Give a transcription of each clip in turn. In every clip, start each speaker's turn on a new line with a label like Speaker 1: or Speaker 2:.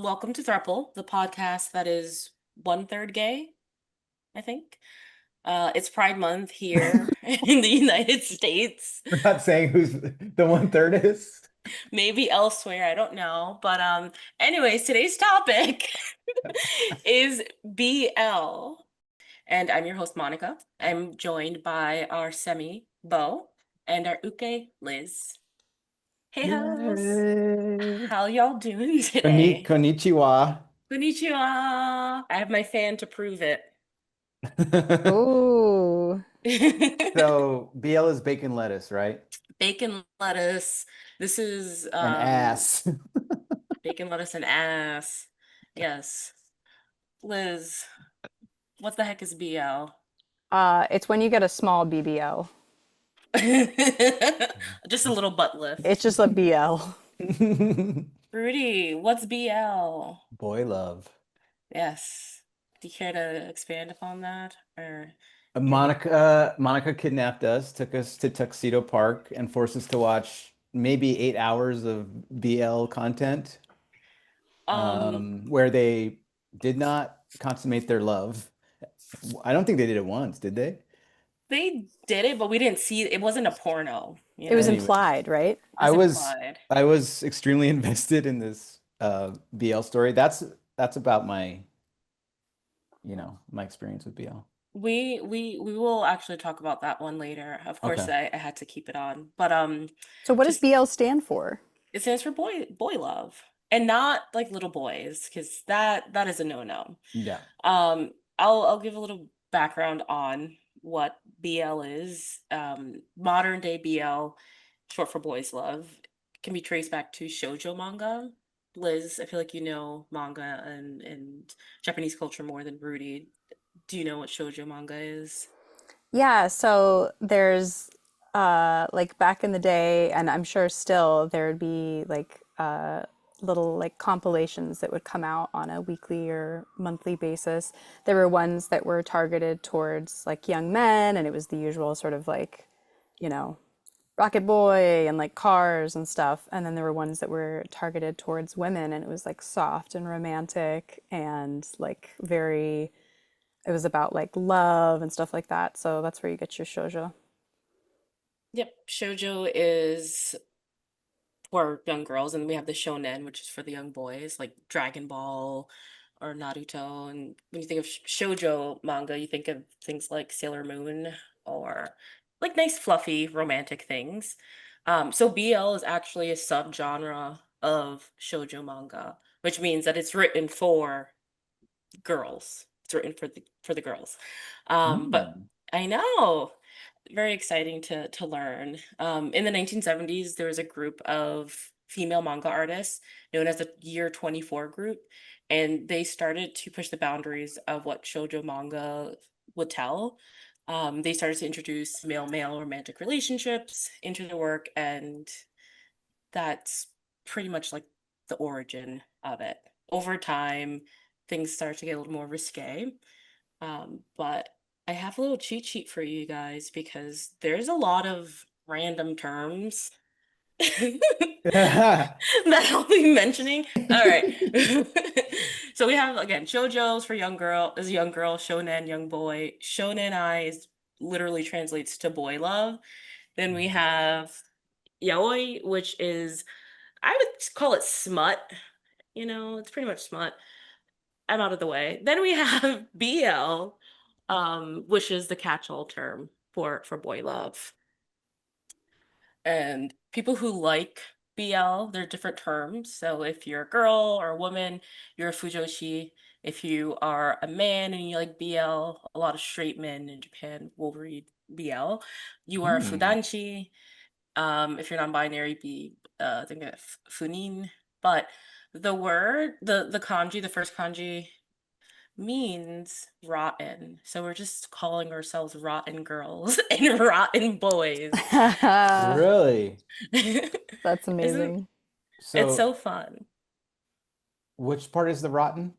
Speaker 1: Welcome to Throuple, the podcast that is one third gay, I think. It's Pride Month here in the United States,
Speaker 2: We're not saying who's the one third is.
Speaker 1: maybe elsewhere, I don't know. Anyways, today's topic is BL. And I'm your host, Monica. I'm joined by our semi, Bo, and our uke, Liz. Hey, hoes.
Speaker 2: Yay.
Speaker 1: How y'all doing today?
Speaker 2: Konnichiwa.
Speaker 1: Konnichiwa. I have my fan to prove it.
Speaker 3: Oh,
Speaker 2: So BL is bacon lettuce, right?
Speaker 1: Bacon lettuce. This is
Speaker 2: And ass.
Speaker 1: bacon lettuce and ass. Yes. Liz, what the heck is BL?
Speaker 3: it's when you get a small BBL.
Speaker 1: Just a little butt
Speaker 3: It's
Speaker 1: lift.
Speaker 3: just a BL.
Speaker 1: Rudy, what's BL?
Speaker 2: Boy love.
Speaker 1: Yes. Do you care to expand upon that? Or you
Speaker 2: Monica kidnapped us, took us to Tuxedo Park, and forced us to watch maybe 8 hours of BL content,
Speaker 1: um
Speaker 2: where they did not consummate their love. I don't think they did it once, did they?
Speaker 1: they did it, but we didn't see it. It wasn't a porno, you
Speaker 3: It was
Speaker 1: know?
Speaker 2: Anyway,
Speaker 3: implied, right?
Speaker 1: It was implied.
Speaker 2: I was extremely invested in this BL story. That's about my experience with BL.
Speaker 1: We will actually talk about that one later. Of course,
Speaker 2: Okay.
Speaker 1: I had to keep it on.
Speaker 3: So what does
Speaker 1: Just
Speaker 3: BL stand for?
Speaker 1: it stands for boy love. And not like little boys, because that is a no-no.
Speaker 2: Yeah.
Speaker 1: I'll give a little background on what BL is. Modern day BL, short for boys love, can be traced back to shoujo manga. Liz, I feel like you know manga and Japanese culture more than Rudy. Do you know what shoujo manga is?
Speaker 3: Yeah, so there's like back in the day, and I'm sure still there would be like little like compilations that would come out on a weekly or monthly basis. There were ones that were targeted towards like young men, and it was the usual sort of like, you know, Rocket Boy and like cars and stuff. And then there were ones that were targeted towards women, and it was like soft and romantic and like very, it was about like love and stuff like that. So that's where you get your shoujo.
Speaker 1: Yep, shoujo is for young girls, and we have the shonen, which is for the young boys, like Dragon Ball or Naruto. And when you think of shoujo manga, you think of things like Sailor Moon or like nice, fluffy, romantic things. So BL is actually a subgenre of shoujo manga, which means that it's written for girls. It's written for the girls. But
Speaker 2: Mm.
Speaker 1: I know, very exciting to learn. In the 1970s, there was a group of female manga artists known as the Year 24 group, and they started to push the boundaries of what shoujo manga would tell. They started to introduce male-male romantic relationships into the work, and that's pretty much like the origin of it. Over time, things start to get a little more risque. But I have a little cheat sheet for you guys because there's a lot of random terms that I'll be mentioning. All right. So we have again shoujo's for young girl is young girl, shonen young boy. Shonen I is literally translates to boy love. Then we have yaoi, which is I would call it smut. You know, it's pretty much smut. I'm out of the way. Then we have BL, which is the catch-all term for boy love. And people who like BL, there are different terms. So if you're a girl or a woman, you're a fujoshi. If you are a man and you like BL, a lot of straight men in Japan will read BL. You are a
Speaker 2: Hmm.
Speaker 1: fudanshi. If you're non-binary, be I think funin. But the kanji, the first kanji means rotten. So we're just calling ourselves rotten girls and rotten boys.
Speaker 2: Really?
Speaker 3: That's
Speaker 1: Isn't
Speaker 3: amazing.
Speaker 1: it's
Speaker 2: So
Speaker 1: so fun.
Speaker 2: which part is the rotten?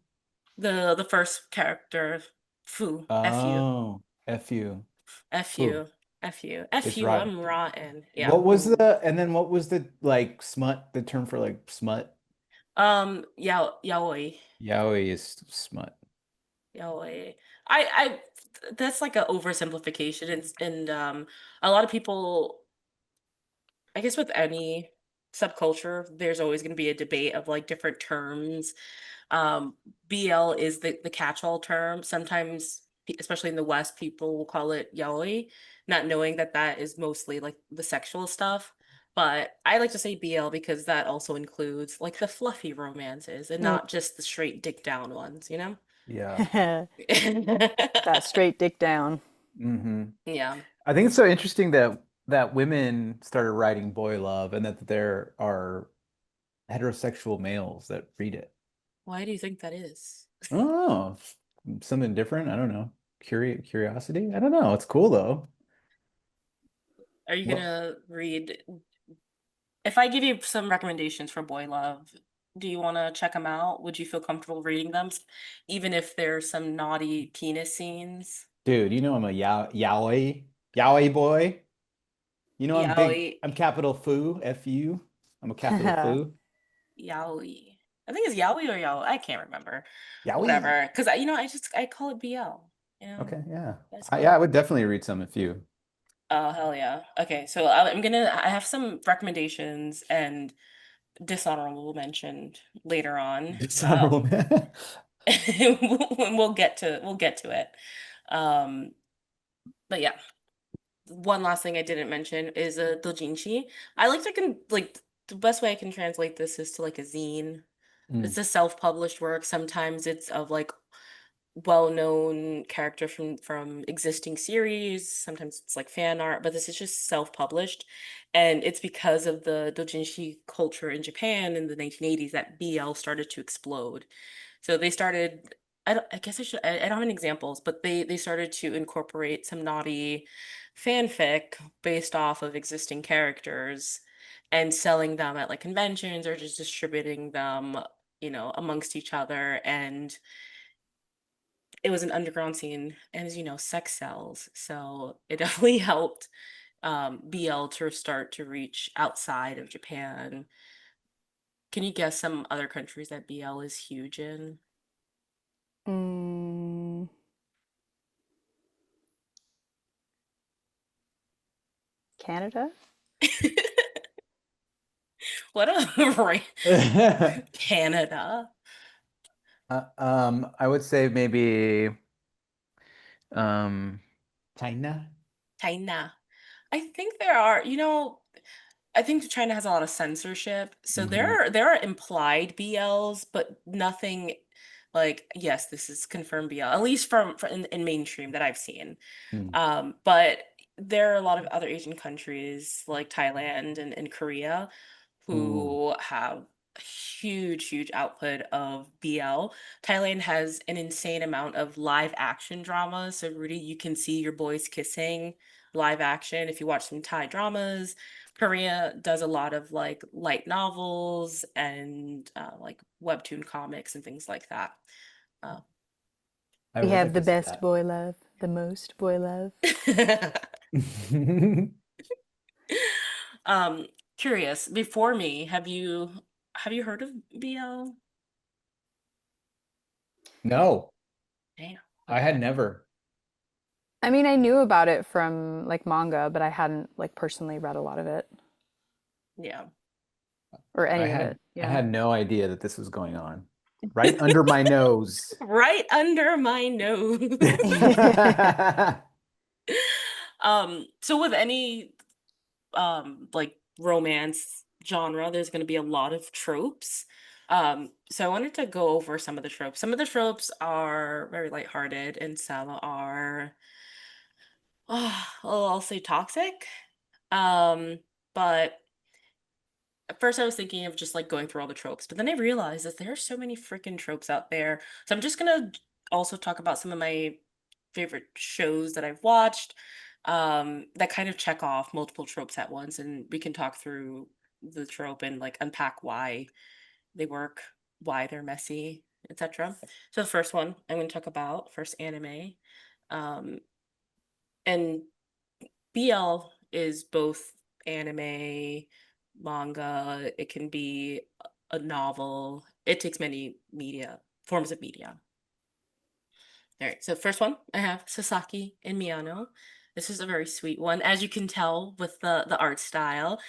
Speaker 1: The first character, Fu,
Speaker 2: Oh, F you. Ooh,
Speaker 1: Fu, F
Speaker 2: it's
Speaker 1: you,
Speaker 2: rotten.
Speaker 1: I'm rotten. Yeah.
Speaker 2: What was the, and then what was the like smut, the term for like smut?
Speaker 1: Yaoi.
Speaker 2: Yaoi is smut.
Speaker 1: Yaoi. I that's like a oversimplification, and a lot of people, I guess with any subculture, there's always going to be a debate of like different terms. Um, BL is the catch-all term. Sometimes, especially in the West, people will call it yaoi, not knowing that that is mostly like the sexual stuff. But I like to say BL because that also includes like the fluffy romances and
Speaker 3: Mm.
Speaker 1: not just the straight dick down ones, you know?
Speaker 2: Yeah.
Speaker 3: That straight dick down.
Speaker 2: Hmm.
Speaker 1: Yeah.
Speaker 2: I think it's so interesting that women started writing boy love and that there are heterosexual males that read it.
Speaker 1: Why do you think that is?
Speaker 2: Oh, something different. I don't know. Curiosity? I don't know. It's cool though.
Speaker 1: Are you
Speaker 2: What?
Speaker 1: gonna read? If I give you some recommendations for boy love, do you want to check them out? Would you feel comfortable reading them, even if there's some naughty penis scenes?
Speaker 2: Dude, you know I'm a yaoi boy. You know I'm big.
Speaker 1: Yaoi,
Speaker 2: I'm capital foo, F-U. I'm a capital foo.
Speaker 1: yaoi. I think it's yaoi or yao. I can't remember.
Speaker 2: Yaoi.
Speaker 1: Whatever. Because I call it BL. You know,
Speaker 2: Okay, yeah.
Speaker 1: that's
Speaker 2: Yeah, I
Speaker 1: cool.
Speaker 2: would definitely read some if you.
Speaker 1: Oh hell yeah. Okay, so I have some recommendations and dishonorable mention later on.
Speaker 2: Dishonorable man.
Speaker 1: We'll get to it. Um, but yeah, one last thing I didn't mention is a dojinshi. I like to like the best way I can translate this is to like a zine.
Speaker 2: Mm.
Speaker 1: It's a self-published work. Sometimes it's of like well-known character from existing series. Sometimes it's like fan art, but this is just self-published. And it's because of the dojinshi culture in Japan in the 1980s that BL started to explode. So they started, I guess I don't have any examples, but they started to incorporate some naughty fanfic based off of existing characters and selling them at like conventions or just distributing them, amongst each other. And it was an underground scene, and as you know, sex sells. So it definitely helped BL to start to reach outside of Japan. Can you guess some other countries that BL is huge in?
Speaker 3: Mm, Canada?
Speaker 1: What a right. Canada,
Speaker 2: I would say maybe um China.
Speaker 1: China. I think there are, I think China has a lot of censorship. So
Speaker 2: Hmm.
Speaker 1: there are implied BLs, but nothing like, yes, this is confirmed BL, at least from in mainstream that I've seen.
Speaker 2: Mm.
Speaker 1: But there are a lot of other Asian countries like Thailand and Korea
Speaker 2: Ooh.
Speaker 1: who have a huge, huge output of BL. Thailand has an insane amount of live action drama. So, Rudy, you can see your boys kissing live action if you watch some Thai dramas. Korea does a lot of like light novels and like webtoon comics and things like that. Uh,
Speaker 2: I
Speaker 3: We
Speaker 2: wish I
Speaker 3: have the
Speaker 2: could see
Speaker 3: best
Speaker 2: that.
Speaker 3: boy love, the most boy love.
Speaker 1: Um, Curious, before me, have you heard of BL?
Speaker 2: No,
Speaker 1: Damn.
Speaker 2: I
Speaker 1: Okay.
Speaker 2: had never.
Speaker 3: I mean, I knew about it from like manga, but I hadn't like personally read a lot of it
Speaker 1: Yeah.
Speaker 3: or
Speaker 2: I
Speaker 3: any of
Speaker 2: had
Speaker 3: it.
Speaker 2: I
Speaker 3: Yeah.
Speaker 2: had no idea that this was going on. Right under my nose.
Speaker 1: Right under my nose. So with any like romance genre, there's going to be a lot of tropes. So I wanted to go over some of the tropes. Some of the tropes are very lighthearted and some are well, I'll say toxic. Um, but at first I was thinking of just like going through all the tropes, but then I realized that there are so many freaking tropes out there. So I'm just gonna also talk about some of my favorite shows that I've watched, that kind of check off multiple tropes at once, and we can talk through the trope and like unpack why they work, why they're messy, etc. So the first one I'm gonna talk about, first anime. Um, and BL is both anime, manga, it can be a novel. It takes many forms of media. All right, so first one I have Sasaki and Miyano. This is a very sweet one, as you can tell with the art style.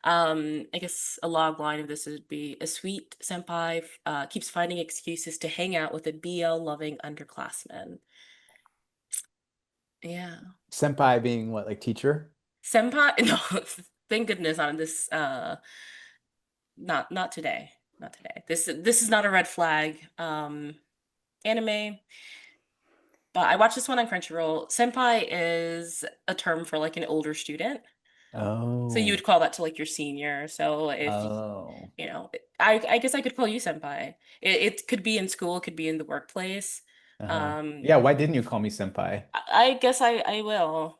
Speaker 1: I guess a log line of this would be a sweet senpai keeps finding excuses to hang out with a BL loving underclassman. Yeah,
Speaker 2: Senpai being what, like teacher?
Speaker 1: senpai. No, thank goodness on this. Not today. Not today. This is not a red flag. Anime. But I watched this one on Crunchyroll. Senpai is a term for like an older student. So you
Speaker 2: Oh.
Speaker 1: would call that to like your senior. So if
Speaker 2: Oh.
Speaker 1: you know, I guess I could call you senpai. It could be in school, it could be in the workplace.
Speaker 2: Uh-huh.
Speaker 1: Um,
Speaker 2: Yeah, why didn't you call me senpai?
Speaker 1: I guess I will.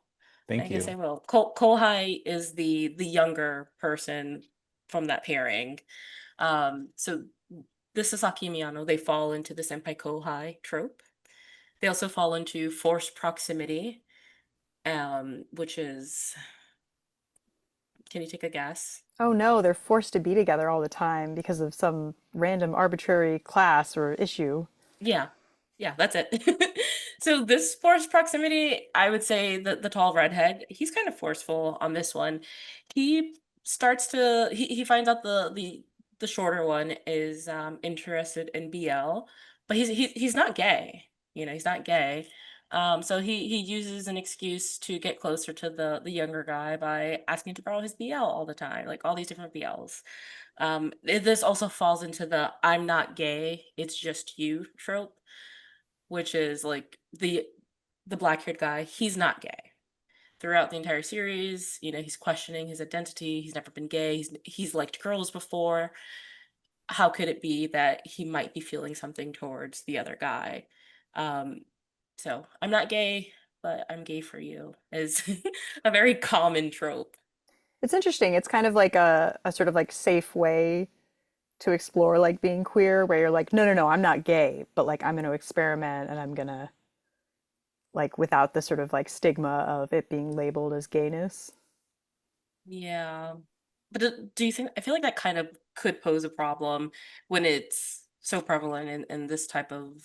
Speaker 1: I
Speaker 2: Thank
Speaker 1: guess I
Speaker 2: you.
Speaker 1: will. Kohai is the younger person from that pairing. So the Sasaki Miyano, they fall into the senpai kohai trope. They also fall into forced proximity, which is, can you take a guess?
Speaker 3: Oh no, they're forced to be together all the time because of some random arbitrary class or issue.
Speaker 1: Yeah. Yeah, that's it. So this forced proximity, I would say that the tall redhead, he's kind of forceful on this one. He he finds out the shorter one is interested in BL, but he's not gay. He's not gay. So he uses an excuse to get closer to the younger guy by asking to borrow his BL all the time, like all these different BLs. This also falls into the I'm not gay, it's just you trope, which is like the black-haired guy, he's not gay. Throughout the entire series, he's questioning his identity. He's never been gay. He's liked girls before. How could it be that he might be feeling something towards the other guy? Um, so I'm not gay, but I'm gay for you is a very common trope.
Speaker 3: It's interesting. It's kind of like a sort of like safe way to explore like being queer, where you're like, no, no, no, I'm not gay, but like I'm going to experiment and I'm going to like without the sort of like stigma of it being labeled as gayness.
Speaker 1: Yeah. But do you think, I feel like that kind of could pose a problem when it's so prevalent in this type of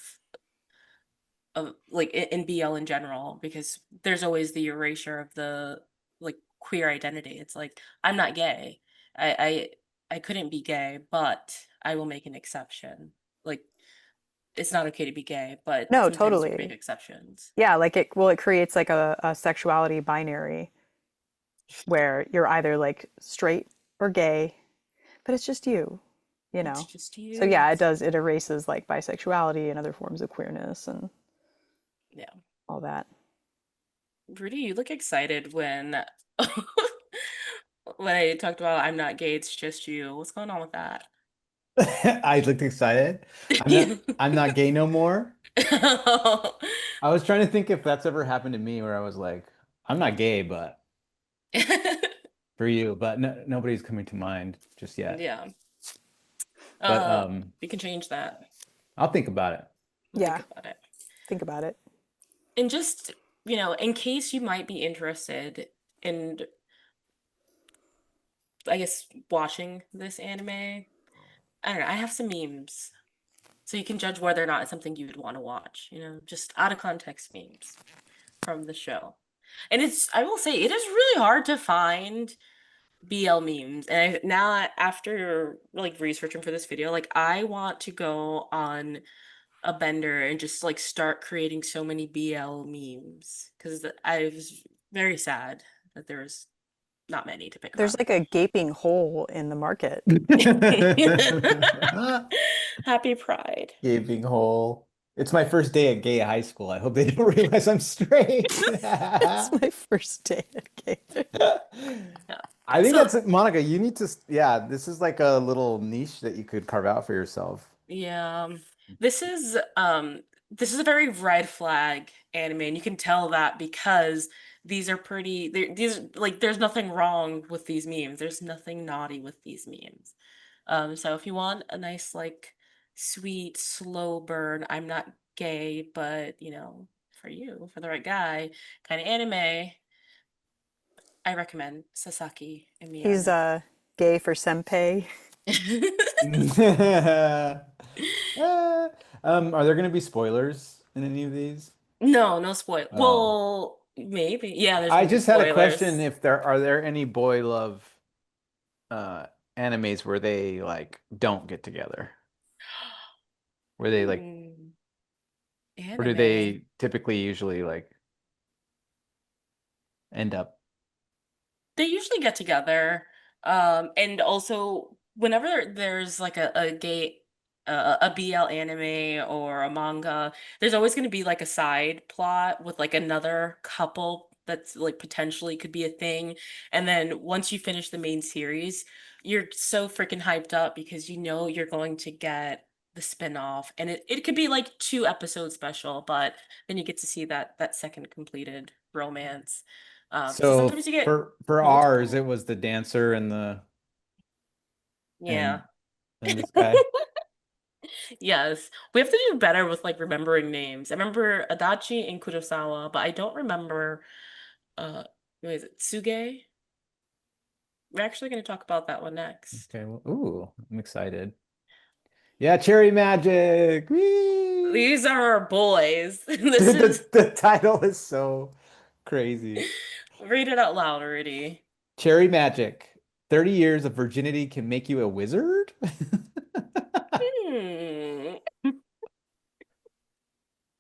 Speaker 1: like in BL in general, because there's always the erasure of the like queer identity. It's like, I'm not gay. I couldn't be gay, but I will make an exception. Like, it's not okay to be gay, but
Speaker 3: No,
Speaker 1: sometimes you can make
Speaker 3: totally.
Speaker 1: exceptions.
Speaker 3: Yeah, like it creates like a sexuality binary where you're either like straight or gay, but it's just you, you
Speaker 1: It's
Speaker 3: know?
Speaker 1: just
Speaker 3: So
Speaker 1: you.
Speaker 3: yeah, it erases like bisexuality and other forms of queerness and
Speaker 1: Yeah.
Speaker 3: all that.
Speaker 1: Rudy, you look excited when when I talked about I'm not gay, it's just you. What's going on with that?
Speaker 2: I looked excited. I'm not gay no more. I was trying to think if that's ever happened to me where I was like, I'm not gay, but for you, but no, nobody's coming to mind just yet.
Speaker 1: Yeah.
Speaker 2: But
Speaker 1: Uh, we can change that.
Speaker 2: I'll think about it.
Speaker 1: We'll think
Speaker 3: Yeah,
Speaker 1: about it.
Speaker 3: think about it.
Speaker 1: And just, in case you might be interested in, I guess, watching this anime, I don't know, I have some memes. So you can judge whether or not it's something you'd want to watch, just out of context memes from the show. And I will say, it is really hard to find BL memes. And now after like researching for this video, like I want to go on a bender and just like start creating so many BL memes because I was very sad that there was not many to pick
Speaker 3: There's
Speaker 1: from.
Speaker 3: like a gaping hole in the market.
Speaker 1: Happy Pride.
Speaker 2: Gaping hole. It's my first day at gay high school. I hope they don't realize I'm straight.
Speaker 3: It's my first day at gay.
Speaker 1: Yeah.
Speaker 2: I think
Speaker 1: So
Speaker 2: that's it, Monica. You need to, yeah, this is like a little niche that you could carve out for yourself.
Speaker 1: yeah, this is this is a very red flag anime, and you can tell that because these are pretty. These like there's nothing wrong with these memes. There's nothing naughty with these memes. So if you want a nice like sweet slow burn, I'm not gay, but for you, for the right guy, kind of anime, I recommend Sasaki and
Speaker 3: He's
Speaker 1: Miyano.
Speaker 3: gay for senpai.
Speaker 2: Uh, are there going to be spoilers in any of these?
Speaker 1: No, no spoil.
Speaker 2: Oh,
Speaker 1: Well, maybe. Yeah, there's
Speaker 2: I
Speaker 1: gonna be
Speaker 2: just had a question
Speaker 1: spoilers.
Speaker 2: if there are there any boy love uh animes where they like don't get together? Where they like
Speaker 1: Hmm,
Speaker 2: where do
Speaker 1: anime.
Speaker 2: they typically usually like end up?
Speaker 1: They usually get together. And also whenever there's like a gay a BL anime or a manga, there's always going to be like a side plot with like another couple that's like potentially could be a thing. And then once you finish the main series, you're so freaking hyped up because you know you're going to get the spin-off. And it could be like 2 episode special, but then you get to see that second completed romance. So
Speaker 2: So
Speaker 1: sometimes you get
Speaker 2: for ours,
Speaker 1: multiple.
Speaker 2: it was the dancer
Speaker 1: Yeah.
Speaker 2: and this guy.
Speaker 1: Yes. We have to do better with like remembering names. I remember Adachi and Kurosawa, but I don't remember uh what is it? Tsuge? We're actually going to talk about that one next.
Speaker 2: Okay, well, ooh, I'm excited. Yeah, Cherry Magic. Whee!
Speaker 1: These are our boys. This
Speaker 2: Dude,
Speaker 1: is
Speaker 2: the title is so crazy.
Speaker 1: read it out loud already.
Speaker 2: Cherry Magic. 30 years of virginity can make you a wizard?
Speaker 1: Hmm.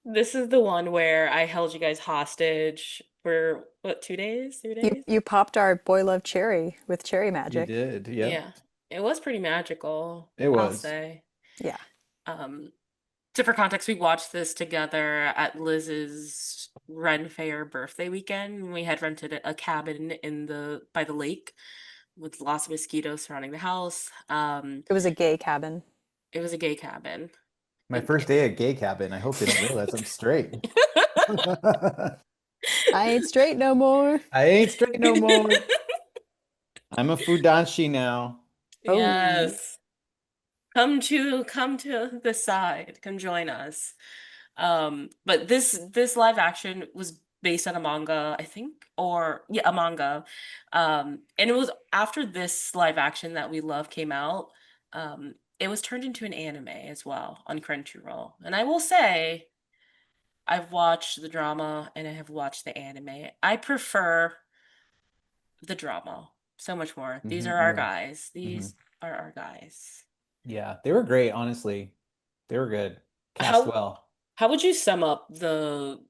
Speaker 1: This is the one where I held you guys hostage for what, 2 days, three
Speaker 3: You
Speaker 1: days?
Speaker 3: you popped our boy love cherry with cherry
Speaker 2: You
Speaker 3: magic.
Speaker 2: did, yep.
Speaker 1: Yeah. It was pretty magical,
Speaker 2: It
Speaker 1: I'll
Speaker 2: was.
Speaker 1: say.
Speaker 3: Yeah.
Speaker 1: Um, so for context, we watched this together at Liz's Ren Fair birthday weekend. We had rented a cabin in the by the lake with lots of mosquitoes surrounding the house.
Speaker 3: It was a gay cabin.
Speaker 1: It was a gay cabin.
Speaker 2: My
Speaker 1: And
Speaker 2: first day at gay cabin. I hope they don't realize I'm straight.
Speaker 3: I ain't straight no more.
Speaker 2: I ain't straight no more. I'm a Fudanshi now.
Speaker 3: Oh.
Speaker 1: Yes. Come to the side. Come join us. But this live action was based on a manga, I think, or yeah, a manga. And it was after this live action that we love came out. It was turned into an anime as well on Crunchyroll. And I will say, I've watched the drama and I have watched the anime. I prefer the drama so much more. These are our
Speaker 2: Yeah.
Speaker 1: guys.
Speaker 2: hmm
Speaker 1: These are our guys.
Speaker 2: Yeah, they were great, honestly. They were good. Cast
Speaker 1: How
Speaker 2: well.
Speaker 1: how would you sum up the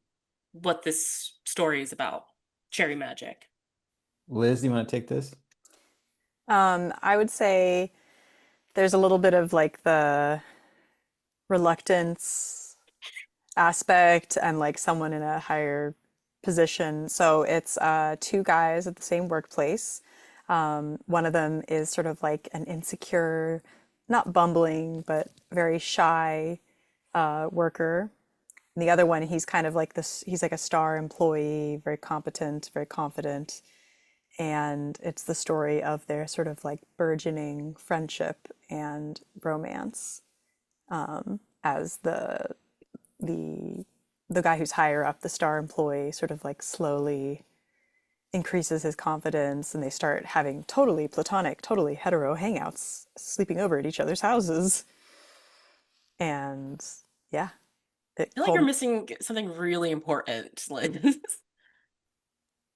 Speaker 1: what this story is about? Cherry Magic.
Speaker 2: Liz, you want to take this?
Speaker 3: I would say there's a little bit of like the reluctance aspect and like someone in a higher position. So it's two guys at the same workplace. One of them is sort of like an insecure, not bumbling, but very shy worker. And the other one, he's kind of like this, he's like a star employee, very competent, very confident. And it's the story of their sort of like burgeoning friendship and romance as the the guy who's higher up, the star employee, sort of like slowly increases his confidence and they start having totally platonic, totally hetero hangouts, sleeping over at each other's houses. And yeah, it
Speaker 1: I feel like you're
Speaker 3: called
Speaker 1: missing something really important, Liz.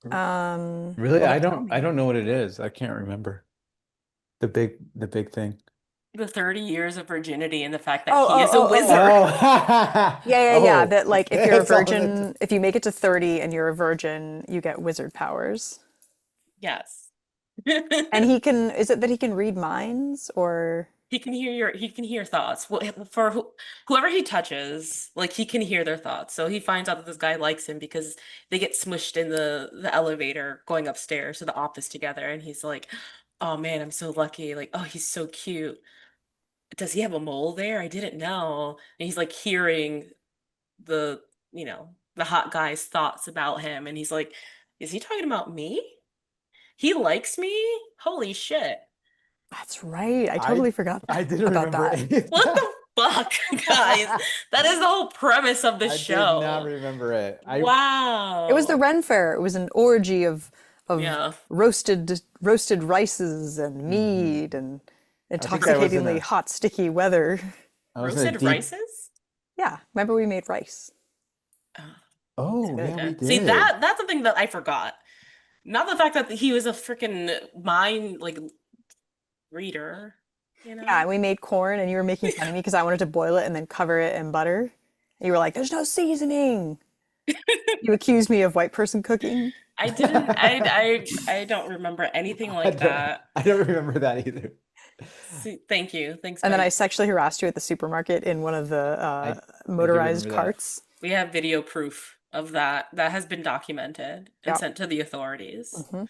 Speaker 2: Really?
Speaker 3: well, tell
Speaker 2: I
Speaker 3: me.
Speaker 2: don't know what it is. I can't remember. The big thing.
Speaker 1: The 30 years of virginity and the fact that
Speaker 3: Oh,
Speaker 1: he
Speaker 3: oh,
Speaker 1: is a
Speaker 3: oh, oh, oh.
Speaker 1: wizard.
Speaker 2: Oh.
Speaker 3: Yeah, yeah, yeah.
Speaker 2: Oh,
Speaker 3: That like if you're a
Speaker 2: that's all that.
Speaker 3: virgin, if you make it to 30 and you're a virgin, you get wizard powers.
Speaker 1: Yes.
Speaker 3: And he can, is it that he can read minds or
Speaker 1: He can hear thoughts. For whoever he touches, like he can hear their thoughts. So he finds out that this guy likes him because they get smushed in the elevator going upstairs to the office together and he's like, "Oh man, I'm so lucky." Like, "Oh, he's so cute. Does he have a mole there? I didn't know." And he's like hearing the, the hot guy's thoughts about him and he's like, "Is he talking about me? He likes me? Holy shit."
Speaker 3: that's right. I
Speaker 2: I
Speaker 3: totally forgot
Speaker 2: I didn't
Speaker 3: about
Speaker 2: remember
Speaker 3: that.
Speaker 2: any of
Speaker 1: What
Speaker 2: that.
Speaker 1: the fuck, guys? That is the whole premise of the
Speaker 2: I did not
Speaker 1: show.
Speaker 2: remember it. I
Speaker 3: It was the
Speaker 1: Wow.
Speaker 3: Ren Fair. It was an orgy of
Speaker 1: Yeah.
Speaker 3: roasted rices and
Speaker 2: mhm.
Speaker 3: mead and
Speaker 2: I think I was in
Speaker 3: Intoxicatingly
Speaker 2: a
Speaker 3: hot, sticky weather.
Speaker 2: I was in a
Speaker 1: Roasted
Speaker 2: deep.
Speaker 1: rices?
Speaker 3: Yeah, remember we made rice.
Speaker 1: Oh,
Speaker 3: It's
Speaker 2: Oh,
Speaker 3: good.
Speaker 2: yeah, we
Speaker 1: yeah. See,
Speaker 2: did.
Speaker 1: that's the thing that I forgot. Not the fact that he was a freaking mind like reader, you
Speaker 3: Yeah,
Speaker 1: know?
Speaker 3: and we made corn, and you were making fun of me because I wanted to boil it and then cover it in butter. And you were like, "There's no seasoning." You accused me of white person cooking.
Speaker 1: I didn't I don't remember anything
Speaker 2: I
Speaker 1: like
Speaker 2: don't,
Speaker 1: that.
Speaker 2: I don't remember that either.
Speaker 1: See, thank you. Thanks,
Speaker 3: And then I
Speaker 1: Mike.
Speaker 3: sexually harassed you at the supermarket in one of the
Speaker 2: I I do
Speaker 3: motorized
Speaker 2: remember that.
Speaker 3: carts.
Speaker 1: We have video proof of that. That has been documented and
Speaker 3: Yep.
Speaker 1: sent to the authorities.
Speaker 3: Hmm.
Speaker 2: I don't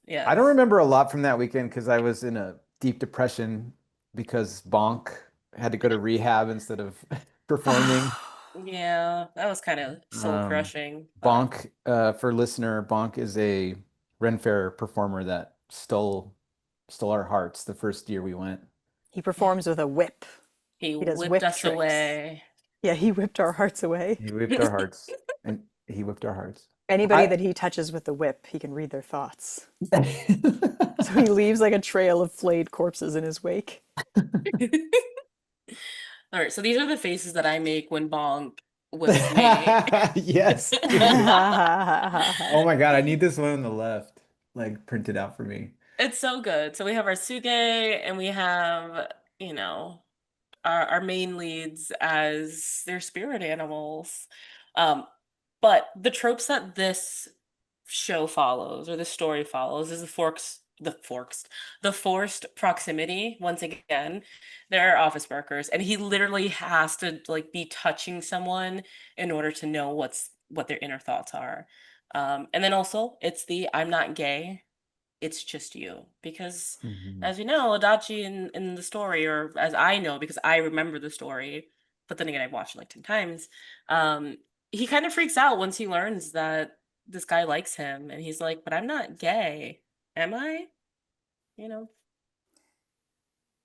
Speaker 1: Yes.
Speaker 2: remember a lot from that weekend because I was in a deep depression because Bonk had to go to rehab instead of performing.
Speaker 1: Yeah, that was kind of soul
Speaker 2: Um,
Speaker 1: crushing, but
Speaker 2: Bonk, for listener, Bonk is a Ren Fair performer that stole our hearts the first year we went.
Speaker 3: He performs with a whip.
Speaker 1: he
Speaker 3: He does
Speaker 1: whipped
Speaker 3: whip
Speaker 1: us
Speaker 3: tricks.
Speaker 1: away.
Speaker 3: Yeah, he whipped our hearts away.
Speaker 2: He whipped our hearts, and he whipped our hearts.
Speaker 3: Anybody
Speaker 2: I
Speaker 3: that he touches with the whip, he can read their thoughts. So he leaves like a trail of flayed corpses in his wake.
Speaker 1: All right, so these are the faces that I make when Bonk whips me.
Speaker 2: Yes, please. Oh my God, I need this one on the left, like printed out for me.
Speaker 1: It's so good. So we have our Suge and we have, our main leads as their spirit animals. Um, but the tropes that this show follows or the story follows is the forced proximity. Once again, there are office workers, and he literally has to like be touching someone in order to know what their inner thoughts are. And then also it's the I'm not gay, it's just you. Because
Speaker 2: Mhm.
Speaker 1: as you know, Adachi in the story, or as I know, because I remember the story, but then again, I've watched it like 10 times, um, he kind of freaks out once he learns that this guy likes him. And he's like, but I'm not gay. Am I? You know,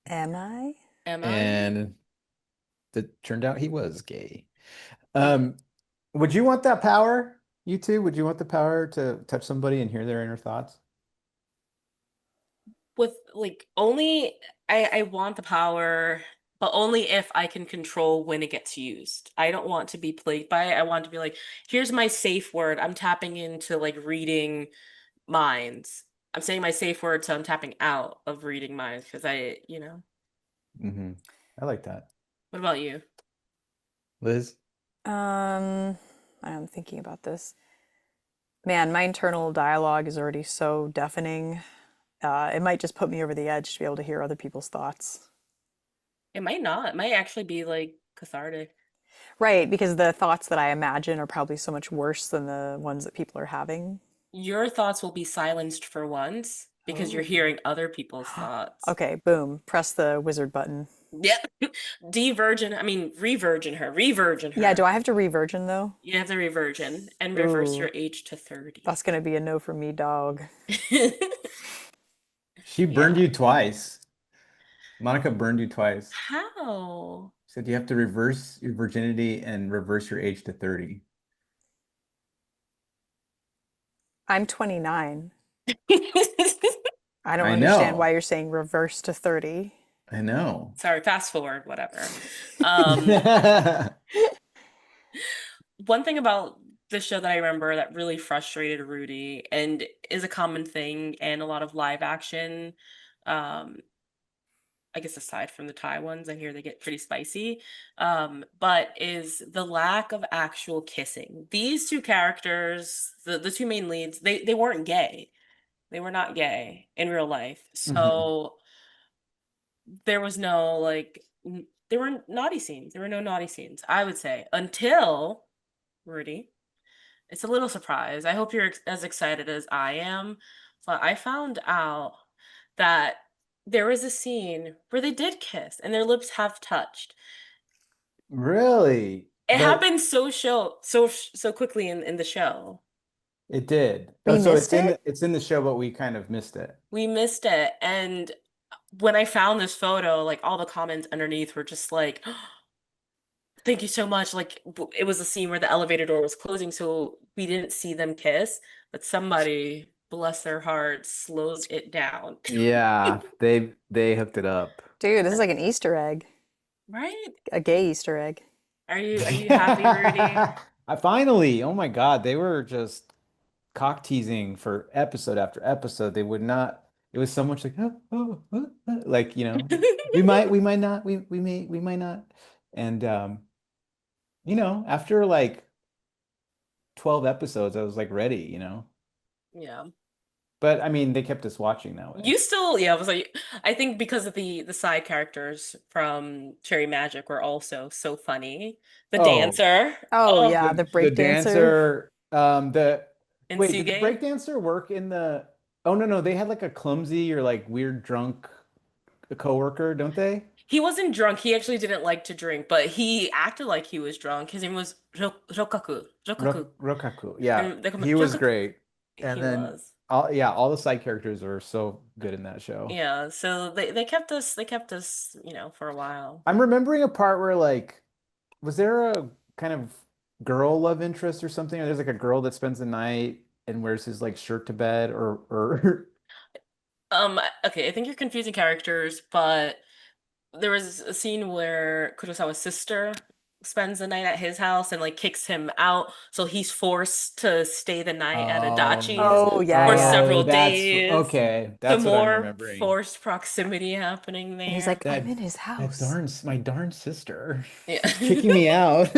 Speaker 3: Am I?
Speaker 1: am I?
Speaker 2: And it turned out he was gay.
Speaker 1: Uh,
Speaker 2: Um, would you want that power? You too? Would you want the power to touch somebody and hear their inner thoughts?
Speaker 1: with like only I want the power, but only if I can control when it gets used. I don't want to be plagued by it. I want to be like, here's my safe word. I'm tapping into like reading minds. I'm saying my safe word, so I'm tapping out of reading minds because
Speaker 2: Hmm. I like that.
Speaker 1: what about you?
Speaker 2: Liz?
Speaker 3: Um, I'm thinking about this. Man, my internal dialogue is already so deafening. It might just put me over the edge to be able to hear other people's thoughts.
Speaker 1: It might not. It might actually be like cathartic.
Speaker 3: Right, because the thoughts that I imagine are probably so much worse than the ones that people are having.
Speaker 1: Your thoughts will be silenced for once because you're
Speaker 3: Oh.
Speaker 1: hearing other people's thoughts.
Speaker 3: Okay, boom. Press the wizard button.
Speaker 1: Yep. I mean, revirgin
Speaker 3: Yeah, do
Speaker 1: her.
Speaker 3: I have to re-virgin though?
Speaker 1: You have to revirgin and reverse
Speaker 3: Ooh,
Speaker 1: your age to 30.
Speaker 3: that's gonna be a no for me, dog.
Speaker 2: She burned
Speaker 1: Yeah.
Speaker 2: you twice. Monica burned you twice.
Speaker 1: How?
Speaker 2: Said you have to reverse your virginity and reverse your age to 30.
Speaker 3: I'm 29. I don't
Speaker 2: I
Speaker 3: understand why
Speaker 2: know.
Speaker 3: you're saying reverse to 30.
Speaker 2: I know.
Speaker 1: Sorry, fast forward, whatever. Um, One thing about the show that I remember that really frustrated Rudy and is a common thing in a lot of live action, um, I guess aside from the Thai ones, I hear they get pretty spicy, but is the lack of actual kissing. These two characters, the two main leads, they weren't gay. They were not gay in real life.
Speaker 2: Mhm.
Speaker 1: So there was no like there were naughty scenes. There were no naughty scenes, I would say, until Rudy. It's a little surprise. I hope you're as excited as I am. But I found out that there was a scene where they did kiss and their lips have touched.
Speaker 2: Really?
Speaker 1: It
Speaker 2: But
Speaker 1: happened so quickly in the show.
Speaker 2: it did. Oh,
Speaker 3: We
Speaker 2: so
Speaker 3: missed it?
Speaker 2: it's in the show, but we kind of missed it.
Speaker 1: We missed it. And when I found this photo, like all the comments underneath were just like, thank you so much. Like it was a scene where the elevator door was closing, so we didn't see them kiss, but somebody, bless their hearts, slowed it down.
Speaker 2: Yeah, they hooked it up.
Speaker 3: Dude, this is like an Easter egg,
Speaker 1: Right?
Speaker 3: a gay Easter egg.
Speaker 1: Are you happy, Rudy?
Speaker 2: I finally, oh my God, they were just cock teasing for episode after episode. They would not, it was so much like, like, we might not, we might not. And, after like 12 episodes, I was like ready.
Speaker 1: Yeah.
Speaker 2: But I mean, they kept us watching that way.
Speaker 1: You still, yeah, I was like, I think because of the side characters from Cherry Magic were also so funny. The
Speaker 2: Oh,
Speaker 1: dancer,
Speaker 3: Oh
Speaker 1: oh,
Speaker 3: yeah,
Speaker 2: the
Speaker 3: the
Speaker 2: the
Speaker 3: break dancer.
Speaker 2: dancer,
Speaker 1: and
Speaker 2: wait, did the
Speaker 1: Suge.
Speaker 2: breakdancer work oh no, no, they had like a clumsy or like weird drunk coworker, don't they?
Speaker 1: He wasn't drunk. He actually didn't like to drink, but he acted like he was drunk. His name was Rokaku. Rokaku.
Speaker 2: Rokaku. Yeah,
Speaker 1: They call him
Speaker 2: he was
Speaker 1: Rokaku.
Speaker 2: great. And
Speaker 1: He
Speaker 2: then
Speaker 1: was.
Speaker 2: all the side characters were so good in that show.
Speaker 1: Yeah, so they kept us, for a while.
Speaker 2: I'm remembering a part where like was there a kind of girl love interest or something? Or there's like a girl that spends the night and wears his like shirt to bed or
Speaker 1: Okay, I think you're confusing characters, but there was a scene where Kurosawa's sister spends the night at his house and like kicks him out, so he's forced to stay the night at Adachi's
Speaker 3: Oh yeah,
Speaker 1: for
Speaker 3: yeah.
Speaker 1: several
Speaker 2: that's
Speaker 1: days.
Speaker 2: okay.
Speaker 1: So
Speaker 2: That's what I'm
Speaker 1: more
Speaker 2: remembering.
Speaker 1: forced proximity happening
Speaker 3: And he's
Speaker 1: there.
Speaker 3: like, I'm
Speaker 2: That
Speaker 3: in his
Speaker 2: that
Speaker 3: house.
Speaker 2: darn my darn sister.
Speaker 1: Yeah.
Speaker 2: She's kicking me out.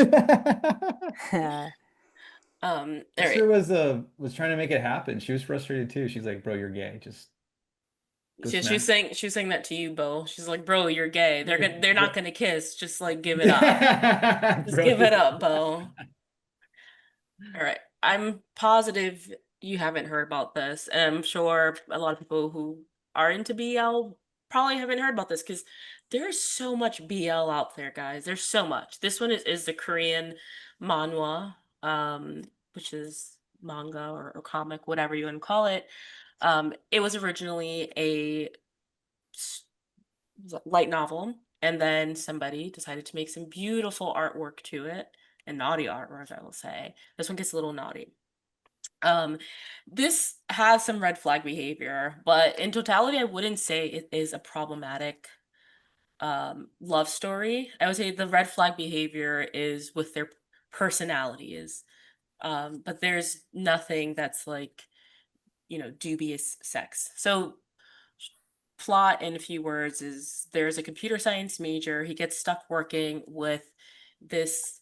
Speaker 1: All
Speaker 2: Sister
Speaker 1: right.
Speaker 2: was trying to make it happen. She was frustrated too. She's like, "Bro, you're gay. Just go
Speaker 1: She was
Speaker 2: smash."
Speaker 1: saying that to you, Bo. She's like, bro, you're gay. They're not
Speaker 2: Bro,
Speaker 1: gonna kiss. Just like give it up. Just
Speaker 2: bro,
Speaker 1: give it up, Bo. All right. I'm positive you haven't heard about this, and I'm sure a lot of people who are into BL probably haven't heard about this because there's so much BL out there, guys. There's so much. This one is the Korean manhwa, which is manga or comic, whatever you want to call it. It was originally a s- light novel, and then somebody decided to make some beautiful artwork to it, and naughty artwork, I will say. This one gets a little naughty. Um, this has some red flag behavior, but in totality, I wouldn't say it is a problematic love story. I would say the red flag behavior is with their personalities. But there's nothing that's like, dubious sex. So plot in a few words is there's a computer science major. He gets stuck working with this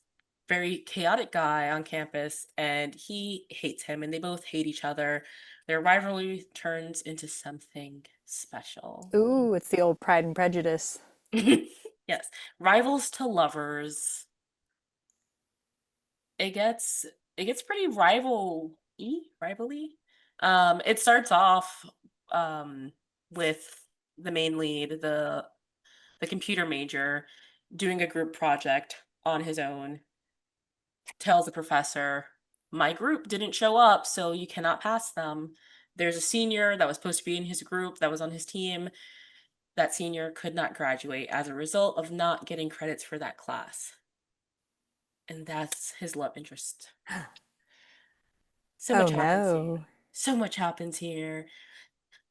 Speaker 1: very chaotic guy on campus, and he hates him, and they both hate each other. Their rivalry turns into something special.
Speaker 3: Ooh, it's the old Pride and Prejudice.
Speaker 1: Yes, rivals to lovers. It gets pretty rival-y. It starts off um with the main lead, the computer major, doing a group project on his own, tells the professor, my group didn't show up, so you cannot pass them. There's a senior that was supposed to be in his group that was on his team. That senior could not graduate as a result of not getting credits for that class. And that's his love interest. So
Speaker 3: Oh
Speaker 1: much happens here.
Speaker 3: no.
Speaker 1: So much happens here.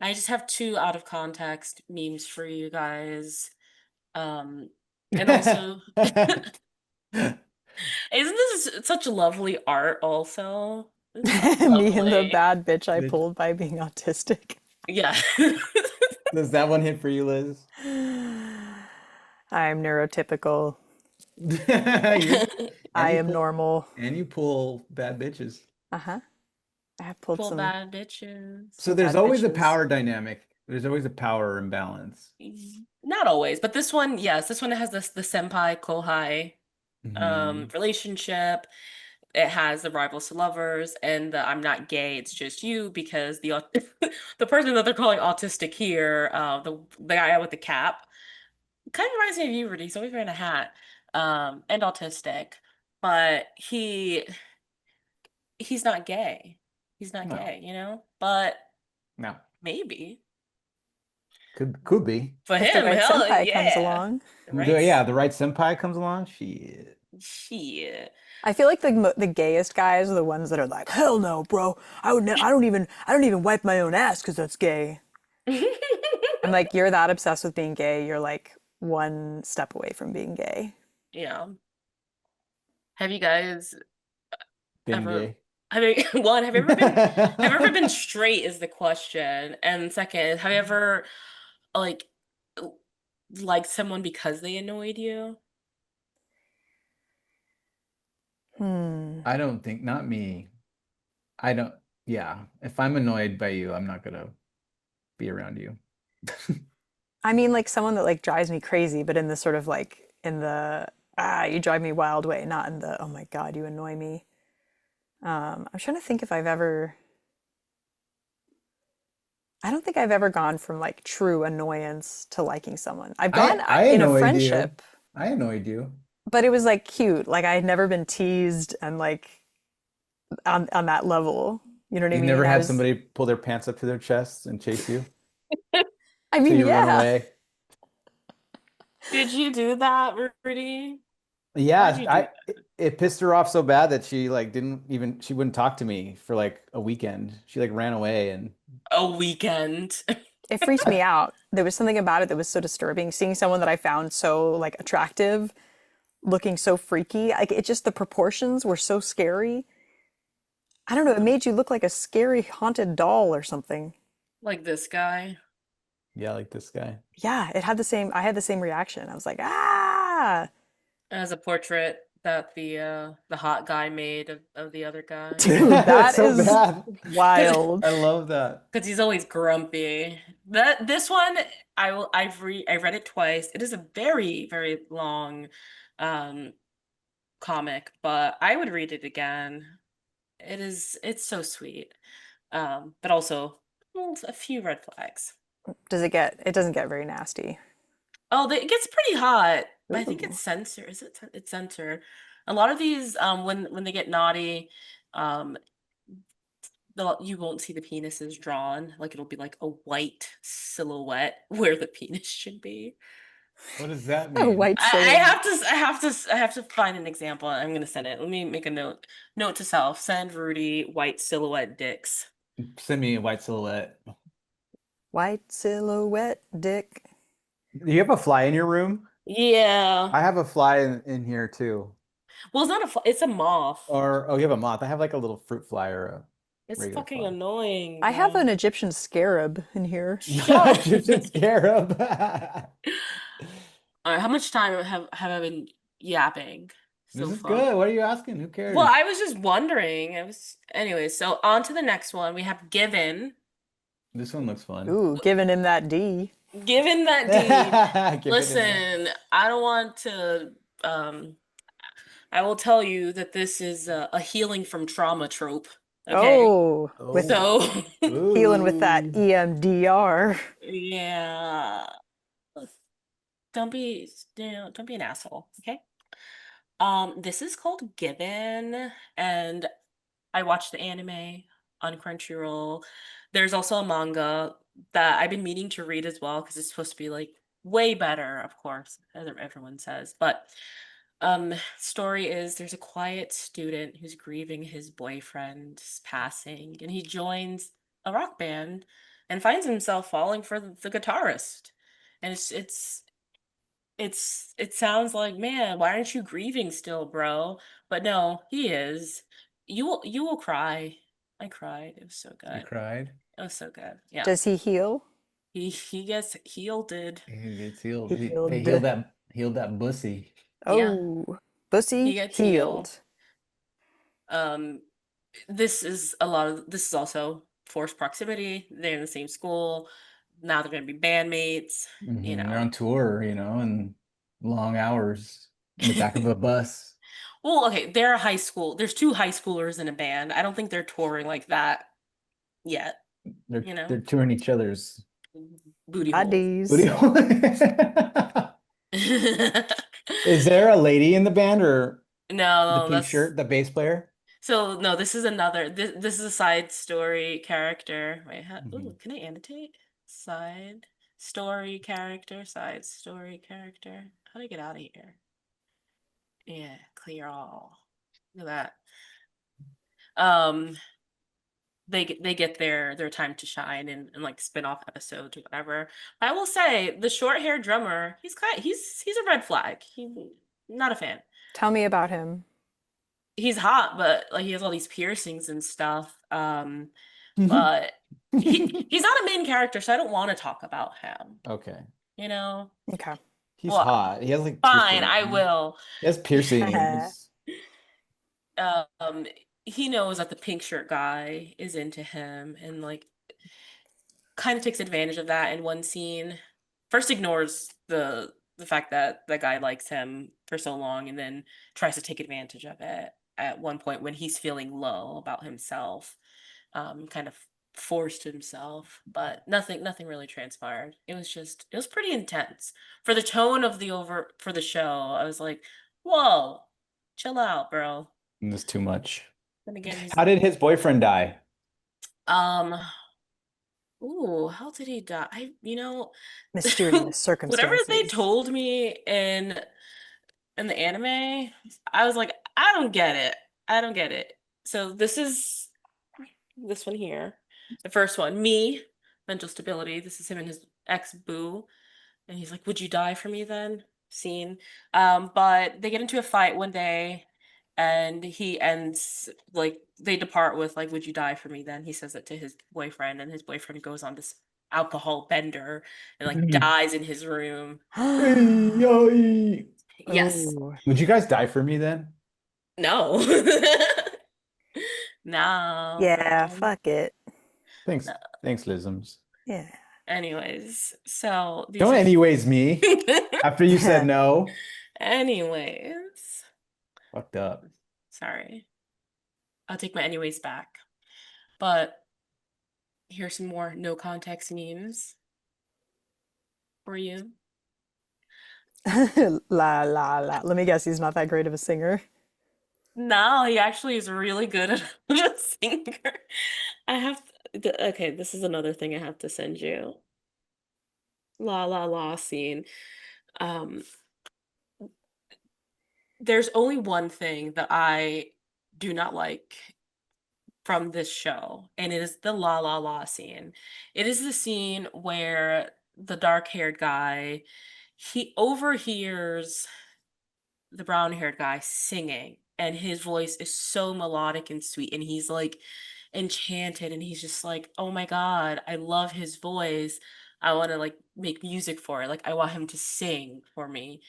Speaker 1: I just have two out of context memes for you guys. Um, and also, isn't this such lovely art also? It's so
Speaker 3: Me and the
Speaker 1: lovely.
Speaker 3: bad bitch I
Speaker 2: Bitch.
Speaker 3: pulled by being autistic.
Speaker 1: Yeah.
Speaker 2: Does that one hit for you, Liz?
Speaker 3: I'm neurotypical.
Speaker 2: You and
Speaker 3: I
Speaker 2: you
Speaker 3: am
Speaker 2: pull
Speaker 3: normal.
Speaker 2: and you pull bad bitches.
Speaker 3: Uh-huh. I have pulled
Speaker 1: Pull
Speaker 3: some
Speaker 1: bad bitches.
Speaker 2: So
Speaker 3: some
Speaker 2: there's
Speaker 3: bad
Speaker 2: always a
Speaker 3: bitches.
Speaker 2: power dynamic. There's always a power imbalance.
Speaker 1: Not always, but this one, yes, this one has the senpai kohai
Speaker 2: Hmm.
Speaker 1: relationship. It has the rivals to lovers and the I'm not gay, it's just you because the person that they're calling autistic here, the guy with the cap, kind of reminds me of you, Rudy. He's always wearing a hat, and autistic, but he's not gay. He's not
Speaker 2: No,
Speaker 1: gay. But
Speaker 2: no.
Speaker 1: maybe
Speaker 2: Could be.
Speaker 1: for
Speaker 3: If the
Speaker 1: him,
Speaker 3: right
Speaker 1: hell
Speaker 3: senpai comes
Speaker 1: yeah,
Speaker 3: along.
Speaker 1: right?
Speaker 2: Yeah, the right senpai comes along. Shit.
Speaker 1: Shit.
Speaker 3: I feel like the gayest guys are the ones that are like, hell no, bro. I don't even wipe my own ass because that's gay. I'm like, you're that obsessed with being gay, you're like one step away from being gay.
Speaker 1: Yeah. Have you guys
Speaker 2: Been
Speaker 1: ever
Speaker 2: gay.
Speaker 1: one, have you ever been straight is the question. And second, have you ever like liked someone because they annoyed you?
Speaker 3: Hmm.
Speaker 2: I don't think, not me. I don't, yeah. If I'm annoyed by you, I'm not gonna be around you.
Speaker 3: I mean, like someone that like drives me crazy, but in the sort of like in the you drive me wild way, not in the oh my God, you annoy me. I'm trying to think if I've ever. I don't think I've ever gone from like true annoyance to liking someone. I've gone
Speaker 2: I
Speaker 3: in a
Speaker 2: annoyed you.
Speaker 3: friendship,
Speaker 2: I annoyed you.
Speaker 3: but it was like cute. Like I had never been teased and like on that level. You know what I
Speaker 2: You
Speaker 3: mean?
Speaker 2: never
Speaker 3: I
Speaker 2: had
Speaker 3: was.
Speaker 2: somebody pull their pants up to their chest and chase you,
Speaker 3: I
Speaker 2: so
Speaker 3: mean,
Speaker 2: you run
Speaker 3: yeah.
Speaker 2: away.
Speaker 1: Did you do that, Rudy? Why'd
Speaker 2: Yeah,
Speaker 1: you do
Speaker 2: it pissed her off so bad that she like didn't even she wouldn't talk to me for like a weekend. She like ran away and
Speaker 1: a weekend?
Speaker 3: It freaked me out. There was something about it that was so disturbing. Seeing someone that I found so like attractive, looking so freaky, like it just the proportions were so scary. I don't know, it made you look like a scary haunted doll or something.
Speaker 1: Like this guy.
Speaker 2: yeah, like this guy.
Speaker 3: Yeah, it had the same, I had the same reaction. I was like, ah,
Speaker 1: As a portrait that the hot guy made of the other guy.
Speaker 3: dude,
Speaker 2: That's
Speaker 3: that
Speaker 2: so
Speaker 3: is
Speaker 2: bad.
Speaker 3: wild.
Speaker 2: I love that.
Speaker 1: Because he's always grumpy. This one I read it twice. It is a very, very long um comic, but I would read it again. It's so sweet. But also well, a few red flags.
Speaker 3: It doesn't get very nasty.
Speaker 1: Oh, it gets pretty hot, but I think it's
Speaker 3: Ooh.
Speaker 1: censor. Is it? It's censor. A lot of these, when they get naughty, um, you won't see the penises drawn. Like it'll be like a white silhouette where the penis should be.
Speaker 2: What does that
Speaker 3: A
Speaker 2: mean?
Speaker 3: white
Speaker 1: I
Speaker 3: silhouette.
Speaker 1: have to, I have to find an example. I'm gonna send it. Let me make a note. Note to self: send Rudy white silhouette dicks.
Speaker 2: Send me a white silhouette.
Speaker 3: White silhouette dick.
Speaker 2: Do you have a fly in your room?
Speaker 1: Yeah.
Speaker 2: I have a fly in here too.
Speaker 1: Well, it's not it's a moth.
Speaker 2: Or oh, you have a moth. I have like a little fruit fly or a
Speaker 1: It's
Speaker 2: regular
Speaker 1: fucking
Speaker 2: fly.
Speaker 1: annoying,
Speaker 3: I have an
Speaker 1: bro.
Speaker 3: Egyptian scarab in here.
Speaker 1: Shut
Speaker 2: Egyptian
Speaker 1: up.
Speaker 2: scarab.
Speaker 1: All right, how much time have I been yapping
Speaker 2: This
Speaker 1: so
Speaker 2: is
Speaker 1: far?
Speaker 2: good. What are you asking? Who
Speaker 1: Well,
Speaker 2: cares?
Speaker 1: I was just wondering. I was anyway, so on to the next one. We have given.
Speaker 2: This one looks fun.
Speaker 3: Ooh, giving him that D.
Speaker 1: Given that D.
Speaker 2: Give it in there.
Speaker 1: Listen, I don't want to um I will tell you that this is a healing from trauma trope. Okay.
Speaker 3: Oh, with
Speaker 2: Oh.
Speaker 1: So
Speaker 3: healing with that
Speaker 2: Ooh.
Speaker 3: EMDR.
Speaker 1: yeah. Don't be an asshole, okay? This is called Given, and I watched the anime on Crunchyroll. There's also a manga that I've been meaning to read as well because it's supposed to be like way better, of course, as everyone says. But story is there's a quiet student who's grieving his boyfriend's passing, and he joins a rock band and finds himself falling for the guitarist. And it sounds like, man, why aren't you grieving still, bro? But no, he is. You will cry. I cried. It was so
Speaker 2: You
Speaker 1: good.
Speaker 2: cried.
Speaker 1: It was so good. Yeah.
Speaker 3: Does he heal?
Speaker 1: He gets healed. Did.
Speaker 2: He gets healed. They
Speaker 3: Healed.
Speaker 2: healed that bussy.
Speaker 1: Yeah.
Speaker 3: Oh,
Speaker 1: He
Speaker 3: Bussy
Speaker 1: gets healed.
Speaker 3: healed.
Speaker 1: Um, this is also forced proximity. They're in the same school. Now they're gonna be bandmates, you
Speaker 2: They're on
Speaker 1: know.
Speaker 2: tour, and long hours in the back of a bus.
Speaker 1: Well, okay, they're a high school. There's two high schoolers in a band. I don't think they're touring like that yet,
Speaker 2: They're
Speaker 1: you know.
Speaker 2: they're touring each other's
Speaker 1: Booty holes.
Speaker 2: booty
Speaker 3: Bodies.
Speaker 2: hole. Is there a lady in the band or
Speaker 1: No,
Speaker 2: the
Speaker 1: no,
Speaker 2: pink
Speaker 1: that's
Speaker 2: shirt, the bass player?
Speaker 1: so no, this is another this is a side story character. Wait,
Speaker 2: Mhm.
Speaker 1: ooh, can I annotate? Side story character, side story character. How do I get out of here? Yeah, clear all. Look at that. Um, they get their time to shine and like spin-off episodes or whatever. I will say the short-haired drummer, he's a red flag. Not a fan.
Speaker 3: Tell me about him.
Speaker 1: He's hot, but like he has all these piercings and stuff. But he's not a main character, so I don't want to talk about him.
Speaker 2: Okay.
Speaker 1: You know?
Speaker 3: Okay.
Speaker 2: He's
Speaker 1: Well,
Speaker 2: hot. He has like
Speaker 1: fine, I
Speaker 2: piercings.
Speaker 1: will.
Speaker 2: He has piercings.
Speaker 1: Um, he knows that the pink shirt guy is into him and like kind of takes advantage of that in one scene. First ignores the fact that that guy likes him for so long and then tries to take advantage of it at one point when he's feeling low about himself. Kind of forced himself, but nothing really transpired. It was pretty intense. For the tone of for the show, I was like, whoa, chill out, bro.
Speaker 2: That's too much.
Speaker 1: Then again, he's
Speaker 2: How did his boyfriend die?
Speaker 1: um ooh, how did he die?
Speaker 3: Mysterious
Speaker 1: Whatever they
Speaker 3: circumstances.
Speaker 1: told me in the anime, I was like, I don't get it. I don't get it. So this one here. The first one, me, mental stability. This is him and his ex boo. And he's like, would you die for me then? Scene. But they get into a fight one day and he ends like they depart with like, would you die for me then? He says it to his boyfriend, and his boyfriend goes on this alcohol bender and like dies in his room.
Speaker 2: Hey, yo,
Speaker 1: Yes.
Speaker 3: Oh,
Speaker 2: would you guys die for me then?
Speaker 1: No. No,
Speaker 3: yeah,
Speaker 1: bro.
Speaker 3: fuck it.
Speaker 2: Thanks.
Speaker 1: No.
Speaker 2: Thanks, Lisms.
Speaker 3: Yeah.
Speaker 1: Anyways, so these
Speaker 2: Don't
Speaker 1: are
Speaker 2: anyways me after you said no.
Speaker 1: anyways.
Speaker 2: Fucked up.
Speaker 1: Sorry. I'll take my anyways back. But here's some more no context memes for you.
Speaker 3: La la la. Let me guess, he's not that great of a singer.
Speaker 1: No, he actually is really good at a singer. Okay, this is another thing I have to send you. La la la scene. Um, there's only one thing that I do not like from this show, and it is the la la la scene. It is the scene where the dark-haired guy, he overhears the brown-haired guy singing, and his voice is so melodic and sweet, and he's like enchanted, and he's just like, oh my God, I love his voice. I want to like make music for it. Like I want him to sing for me.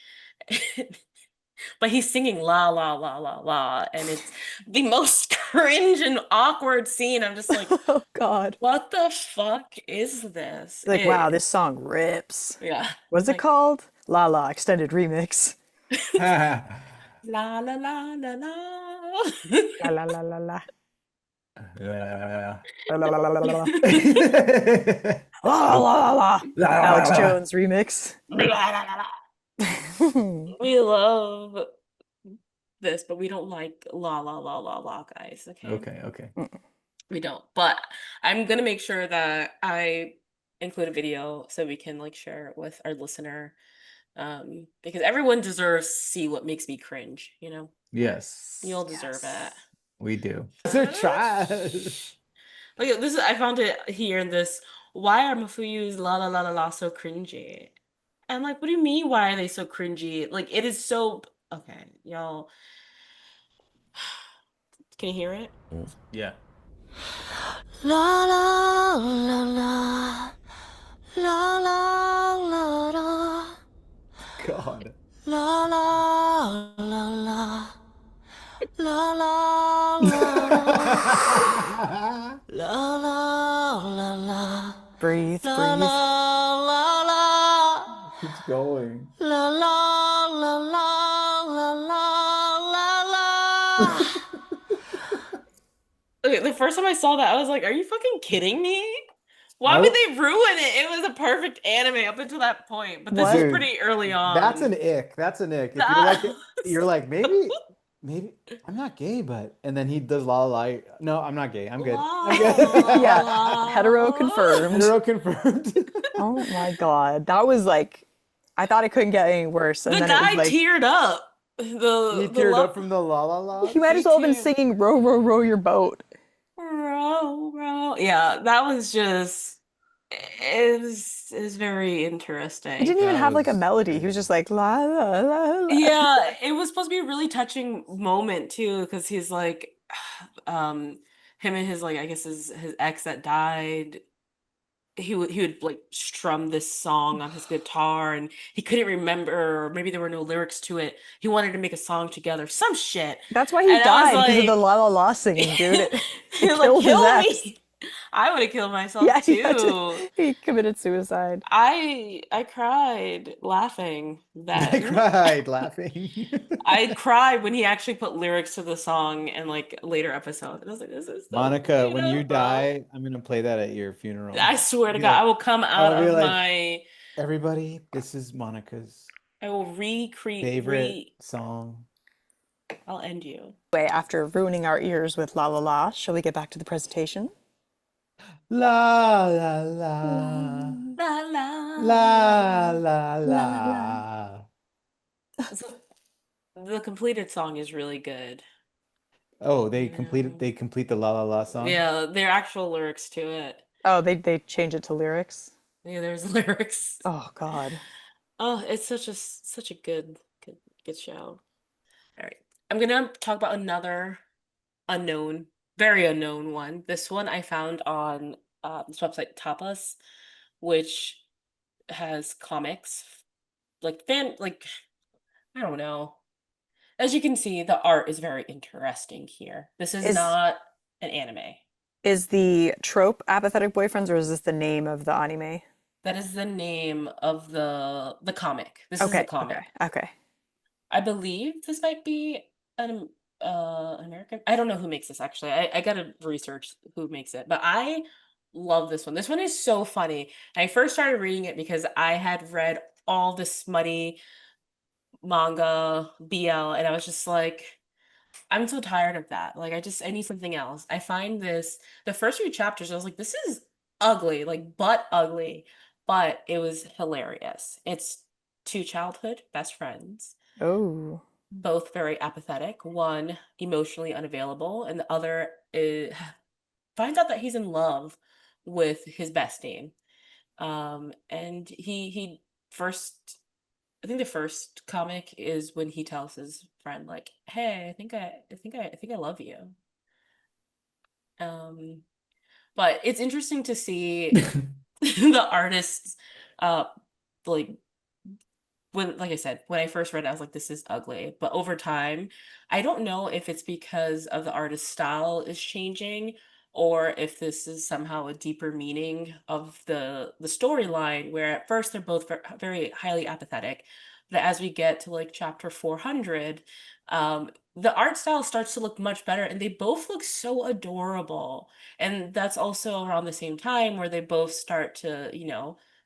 Speaker 1: But he's singing la la la la la, and it's the most cringe and awkward scene. I'm just like,
Speaker 3: Oh God.
Speaker 1: what the fuck is this?
Speaker 3: Like, wow, this song rips.
Speaker 1: Yeah,
Speaker 3: What's it
Speaker 1: like
Speaker 3: called? La La Extended Remix.
Speaker 1: la la la la la.
Speaker 3: La la la la la.
Speaker 2: La,
Speaker 3: La la la la la la. La la la la. Alex Jones remix.
Speaker 1: We love this, but we don't like la la la la la, guys. Okay.
Speaker 2: okay.
Speaker 1: We don't. But I'm gonna make sure that I include a video so we can like share it with our listener. Because everyone deserves to see what makes me cringe, you know?
Speaker 2: Yes,
Speaker 1: You all deserve
Speaker 3: Yes.
Speaker 1: it.
Speaker 2: we do. They're trash.
Speaker 1: Look at this. I found it here in this. Why are Mafuyu's la la la la la so cringy? I'm like, what do you mean? Why are they so cringy? Like, it is so. Okay, y'all. Can you hear it?
Speaker 2: Yeah.
Speaker 4: La la la la la la la la
Speaker 2: God.
Speaker 4: la la la la la la la la la
Speaker 3: Breathe,
Speaker 4: la
Speaker 3: breathe.
Speaker 4: la la la
Speaker 2: Keeps going.
Speaker 4: la la la la la la la.
Speaker 1: Okay, the first time I saw that, I was like, are you fucking kidding me? Why
Speaker 2: I
Speaker 1: would
Speaker 2: w-
Speaker 1: they ruin it? It was a perfect anime up until that point, but this
Speaker 3: What?
Speaker 1: is
Speaker 2: Dude,
Speaker 1: pretty early on.
Speaker 2: that's an ick. That's an ick. If you're
Speaker 1: That
Speaker 2: like, you're like, maybe I'm not gay, but and then he does la la. No, I'm not gay. I'm good. I'm good.
Speaker 3: Yeah, hetero confirmed.
Speaker 2: Hetero confirmed.
Speaker 3: Oh my God. That was like, I thought it couldn't get any worse. And
Speaker 1: The
Speaker 3: then it was
Speaker 1: guy
Speaker 3: like,
Speaker 1: teared up.
Speaker 2: He
Speaker 1: The
Speaker 2: teared
Speaker 1: lo-
Speaker 2: up from the la la la.
Speaker 3: he might as well have been
Speaker 1: teared.
Speaker 3: singing Row, row, row your boat.
Speaker 1: Row, bro. Yeah, that was just is very
Speaker 3: He
Speaker 1: interesting.
Speaker 3: didn't even
Speaker 2: That
Speaker 3: have like a
Speaker 2: was
Speaker 3: melody. He was
Speaker 2: crazy.
Speaker 3: just like la la la la.
Speaker 1: Yeah, it was supposed to be a really touching moment too, because he's like, him and his like I guess his ex that died. He would like strum this song on his guitar, and he couldn't remember, or maybe there were no lyrics to it. He wanted to make a song together, some shit,
Speaker 3: That's why he
Speaker 1: and I was
Speaker 3: died because of the
Speaker 1: like,
Speaker 3: la la la singing, dude. It
Speaker 1: like
Speaker 3: killed his
Speaker 1: kill
Speaker 3: ex.
Speaker 1: me. I would have killed myself
Speaker 3: Yeah, he had to.
Speaker 1: too.
Speaker 3: He committed suicide.
Speaker 1: I cried laughing
Speaker 2: I
Speaker 1: then.
Speaker 2: cried laughing.
Speaker 1: I cried when he actually put lyrics to the song in like later episodes. And I was like, this is so
Speaker 2: Monica, when you
Speaker 1: beautiful.
Speaker 2: die, I'm gonna play that at your funeral.
Speaker 1: I swear
Speaker 2: I'll
Speaker 1: to
Speaker 2: be
Speaker 1: God, I
Speaker 2: like,
Speaker 1: will come out
Speaker 2: I'll be
Speaker 1: of
Speaker 2: like,
Speaker 1: my,
Speaker 2: everybody, this is Monica's
Speaker 1: I will recreate,
Speaker 2: favorite song.
Speaker 1: I'll end you.
Speaker 3: Anyway, after ruining our ears with la la la, shall we get back to the presentation?
Speaker 2: La la
Speaker 3: La
Speaker 2: la.
Speaker 1: La la
Speaker 2: La la
Speaker 3: la la.
Speaker 2: la.
Speaker 1: So the completed song is really good.
Speaker 2: Oh,
Speaker 1: Yeah,
Speaker 2: they complete the La La La song.
Speaker 1: yeah, there are actual lyrics to it.
Speaker 3: Oh, they change it to lyrics.
Speaker 1: Yeah, there's lyrics.
Speaker 3: Oh God.
Speaker 1: Oh, it's such a good show. All right. I'm gonna talk about another unknown, very unknown one. This one I found on this website Tapas, which has comics, like like I don't know. As you can see, the art is very interesting here. This is
Speaker 3: Is
Speaker 1: not an anime.
Speaker 3: is the trope apathetic boyfriends, or is this the name of the anime?
Speaker 1: That is the name of the comic. This is the
Speaker 3: Okay, okay,
Speaker 1: comic.
Speaker 3: okay.
Speaker 1: I believe this might be an American. I don't know who makes this actually. I gotta research who makes it, but I love this one. This one is so funny. I first started reading it because I had read all the smutty manga BL, and I was just like, I'm so tired of that. Like, I need something else. I find this the first few chapters. I was like, this is ugly, like butt ugly, but it was hilarious. It's two childhood best friends,
Speaker 3: Oh,
Speaker 1: both very apathetic, one emotionally unavailable, and the other finds out that he's in love with his bestie. And he first, I think the first comic is when he tells his friend like, "Hey, I think I love you." Um, but it's interesting to see the artists, uh, like like I said, when I first read it, I was like, this is ugly. But over time, I don't know if it's because of the artist's style is changing, or if this is somehow a deeper meaning of the storyline, where at first they're both very highly apathetic. But as we get to like chapter 400, the art style starts to look much better, and they both look so adorable. And that's also around the same time where they both start to,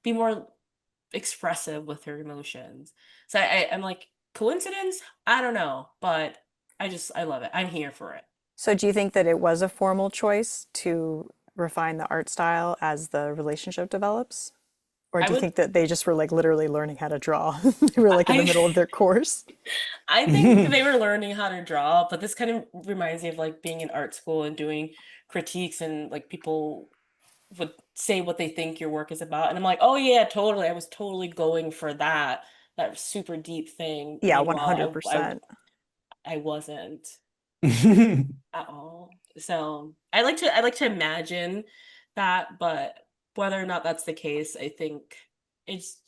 Speaker 1: be more expressive with her emotions. So I'm like, coincidence? I don't know, but I love it. I'm here for it.
Speaker 3: so do you think that it was a formal choice to refine the art style as the relationship develops? Or
Speaker 1: I
Speaker 3: do you
Speaker 1: would
Speaker 3: think that they just were like literally learning how to draw? They were like in the middle of
Speaker 1: I
Speaker 3: their course.
Speaker 1: I think they were learning how to draw, but this kind of reminds me of like being in art school and doing critiques, and like people would say what they think your work is about. And I'm like, oh yeah, totally. I was totally going for that super deep thing.
Speaker 3: Yeah,
Speaker 1: Meanwhile, I
Speaker 3: 100%.
Speaker 1: I wasn't at all. So I like to imagine that, but whether or not that's the case, I think it's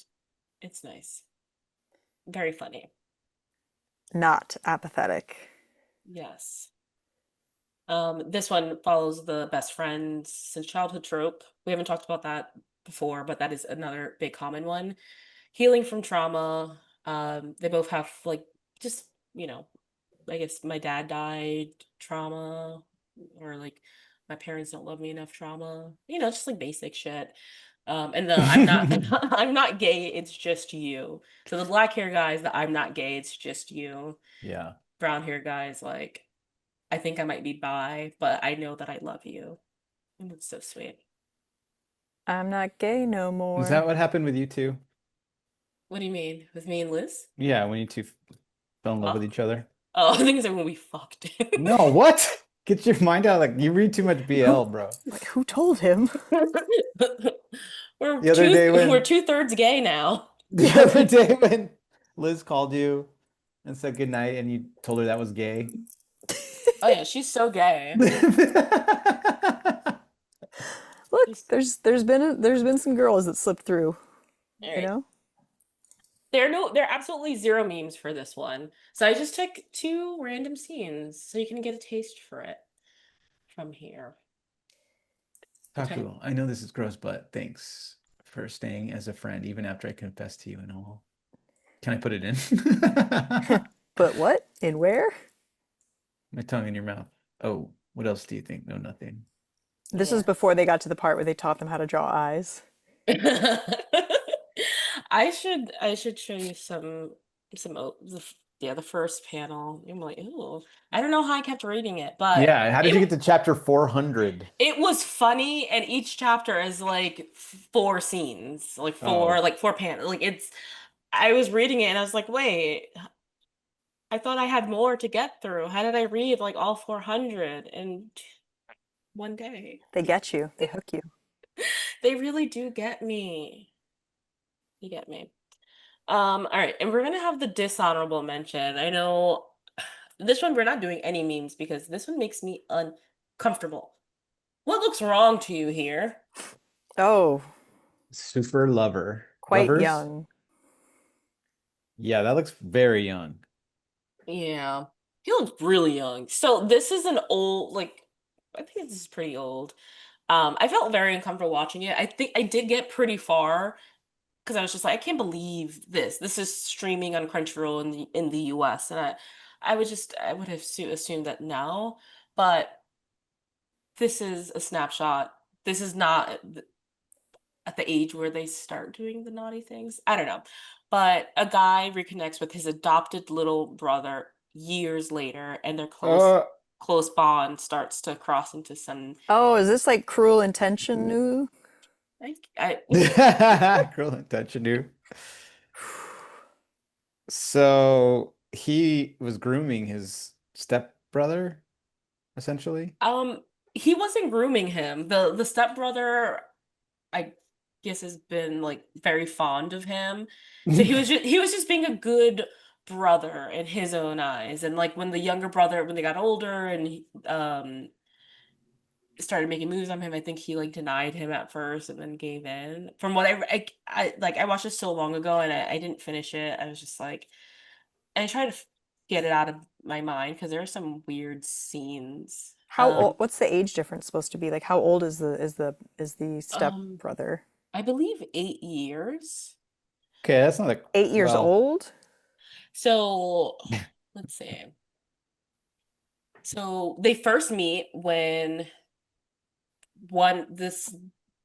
Speaker 1: it's nice. Very funny.
Speaker 3: Not apathetic.
Speaker 1: Yes. This one follows the best friends since childhood trope. We haven't talked about that before, but that is another big common one. Healing from trauma. They both have like just, I guess my dad died trauma, or like my parents don't love me enough trauma. Just like basic shit. And the I'm not I'm not gay, it's just you. So the black hair guys, the I'm not gay, it's just you.
Speaker 2: Yeah.
Speaker 1: Brown hair guys, like I think I might be bi, but I know that I love you. And it's so sweet.
Speaker 3: I'm not gay no
Speaker 2: Is that
Speaker 3: more.
Speaker 2: what happened with you two?
Speaker 1: What do you mean? With me and Liz?
Speaker 2: Yeah, when you two fell in love with
Speaker 1: Oh,
Speaker 2: each other.
Speaker 1: oh, I think it's like when we fucked.
Speaker 2: No, what? Get your mind out. Like you read too much BL, bro.
Speaker 3: Like, who told him?
Speaker 1: We're
Speaker 2: The other day
Speaker 1: we're
Speaker 2: when
Speaker 1: 2/3 gay now.
Speaker 2: the other day when Liz called you and said goodnight and you told her that was gay.
Speaker 1: Oh yeah, she's so gay.
Speaker 3: Look,
Speaker 1: She's-
Speaker 3: there's been some girls that slipped through,
Speaker 1: all
Speaker 3: you
Speaker 1: right.
Speaker 3: know?
Speaker 1: There are absolutely zero memes for this one. So I just took two random scenes so you can get a taste for it from here. Okay.
Speaker 2: Throuple, I know this is gross, but thanks for staying as a friend even after I confessed to you and all. Can I put it in?
Speaker 3: But what? In where?
Speaker 2: My tongue in your mouth. Oh, what else do you think? No, nothing.
Speaker 3: This
Speaker 1: Yeah.
Speaker 3: is before they got to the part where they taught them how to draw eyes.
Speaker 1: I should show you the first panel. I'm like, ooh, I don't know how I kept reading it, but
Speaker 2: Yeah, how did you get to chapter 400?
Speaker 1: it was funny, and each chapter is like four scenes, like
Speaker 2: Oh.
Speaker 1: four panels. Like it's I was reading it and I was like, wait, I thought I had more to get through. How did I read like all 400 in one day?
Speaker 3: They get you. They hook you.
Speaker 1: They really do get me. You get me. All right, and we're gonna have the dishonorable mention. I know this one we're not doing any memes because this one makes me uncomfortable. What looks wrong to you here?
Speaker 3: Oh,
Speaker 2: Super lover.
Speaker 3: quite
Speaker 2: Lovers?
Speaker 3: young.
Speaker 2: Yeah, that looks very young.
Speaker 1: Yeah, he looks really young. So this is an old, like, I think this is pretty old. I felt very uncomfortable watching it. I think I did get pretty far because I was just like, I can't believe this. This is streaming on Crunchyroll in the US, and I would have assumed that now, but this is a snapshot. This is not at the age where they start doing the naughty things. I don't know. But a guy reconnects with his adopted little brother years later, and their close bond starts to cross into some
Speaker 3: Oh, is this like Cruel Intention new?
Speaker 2: Cruel intention, dude. So he was grooming his stepbrother, essentially.
Speaker 1: He wasn't grooming him. The stepbrother, I guess, has been like very fond of him. So he was just being a good brother in his own eyes. And like when the younger brother, when they got older and started making moves on him, I think he like denied him at first and then gave in. From what I watched this so long ago and I didn't finish it. I was just like, and I tried to get it out of my mind because there are some weird scenes.
Speaker 3: How old? What's the age difference supposed to be? Like, how old is the step
Speaker 1: Um,
Speaker 3: brother?
Speaker 1: I believe 8 years.
Speaker 2: Okay, that's not like
Speaker 3: 8 years
Speaker 2: well,
Speaker 3: old?
Speaker 1: So let's see. So they first meet when one this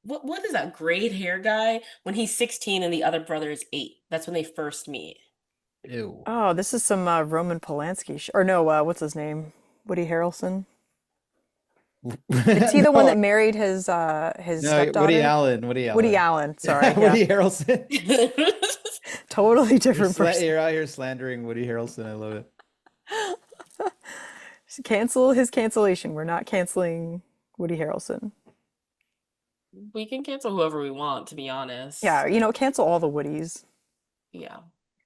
Speaker 1: what is that great hair guy when he's 16 and the other brother is 8. That's when they first meet.
Speaker 2: ew.
Speaker 3: Oh, this is some Roman Polanski or no, what's his name? Woody Harrelson. Is he the one that
Speaker 2: No,
Speaker 3: married his
Speaker 2: no,
Speaker 3: stepdaughter?
Speaker 2: Woody Allen, Woody Allen.
Speaker 3: Woody Allen, sorry. Yeah.
Speaker 2: Woody Harrelson.
Speaker 3: Totally different person.
Speaker 2: You're out here slandering Woody Harrelson. I love it.
Speaker 3: Cancel his cancellation. We're not canceling Woody Harrelson.
Speaker 1: We can cancel whoever we want, to be honest.
Speaker 3: Yeah, cancel all the Woodies.
Speaker 1: Yeah.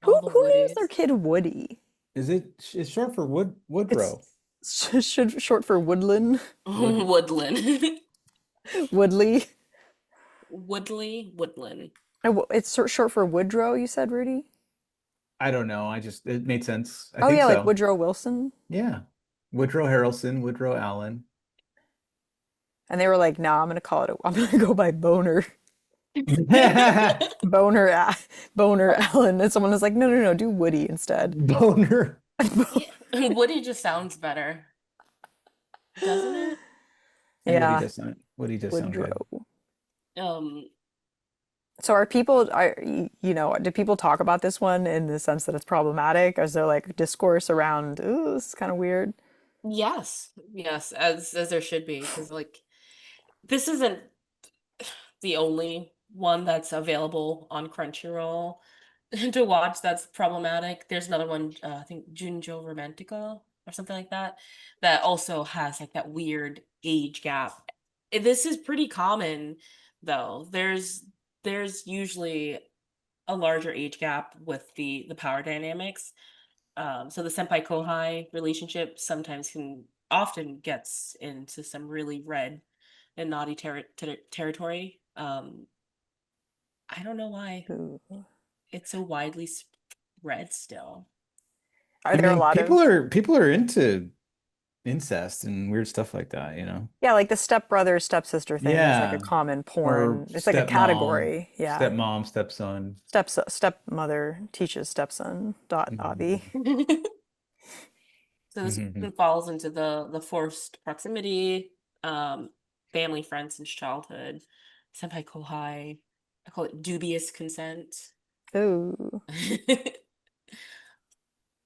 Speaker 3: Who
Speaker 1: All the
Speaker 3: who names
Speaker 1: Woodies.
Speaker 3: their kid Woody?
Speaker 2: It's short for Woodrow.
Speaker 3: It's short for Woodland,
Speaker 1: Woodland.
Speaker 3: Woodley.
Speaker 1: Woodland.
Speaker 3: It's short for Woodrow, you said, Rudy?
Speaker 2: I don't know. It made sense. I
Speaker 3: Oh
Speaker 2: think
Speaker 3: yeah,
Speaker 2: so.
Speaker 3: like Woodrow Wilson.
Speaker 2: Yeah. Woodrow Harrelson, Woodrow Allen.
Speaker 3: And they were like, "Nah, I'm gonna go by Boner, Boner Allen." And someone was like, "No, no, no, do Woody instead."
Speaker 2: Boner.
Speaker 1: Woody just sounds better, doesn't it?
Speaker 2: And
Speaker 3: Yeah,
Speaker 2: Woody does sound good.
Speaker 3: Woodrow. So are people do people talk about this one in the sense that it's problematic? Or is there like discourse around, ooh, this is kind of weird?
Speaker 1: Yes, as there should be, because like this isn't the only one that's available on Crunchyroll to watch that's problematic. There's another one, I think Junjo Romantica. or something like that, that also has like that weird age gap. This is pretty common though. There's usually a larger age gap with the power dynamics. So the senpai kohai relationship sometimes can often gets into some really red and naughty territory. I don't know why
Speaker 3: Ooh.
Speaker 1: it's so widely spread still.
Speaker 3: Are
Speaker 2: I
Speaker 3: there a
Speaker 2: mean,
Speaker 3: lot of
Speaker 2: people are into incest and weird stuff like that, you know?
Speaker 3: yeah, like the stepbrother stepsister thing is like a
Speaker 2: Yeah.
Speaker 3: common
Speaker 2: Or
Speaker 3: porn. It's like a
Speaker 2: stepmom,
Speaker 3: category. Yeah.
Speaker 2: stepmom, stepson.
Speaker 3: Stepmother teaches stepson dot Avi.
Speaker 1: So this
Speaker 2: Mhm.
Speaker 1: falls into the forced proximity, um, family friends since childhood, senpai kohai. I call it dubious consent.
Speaker 3: Ooh.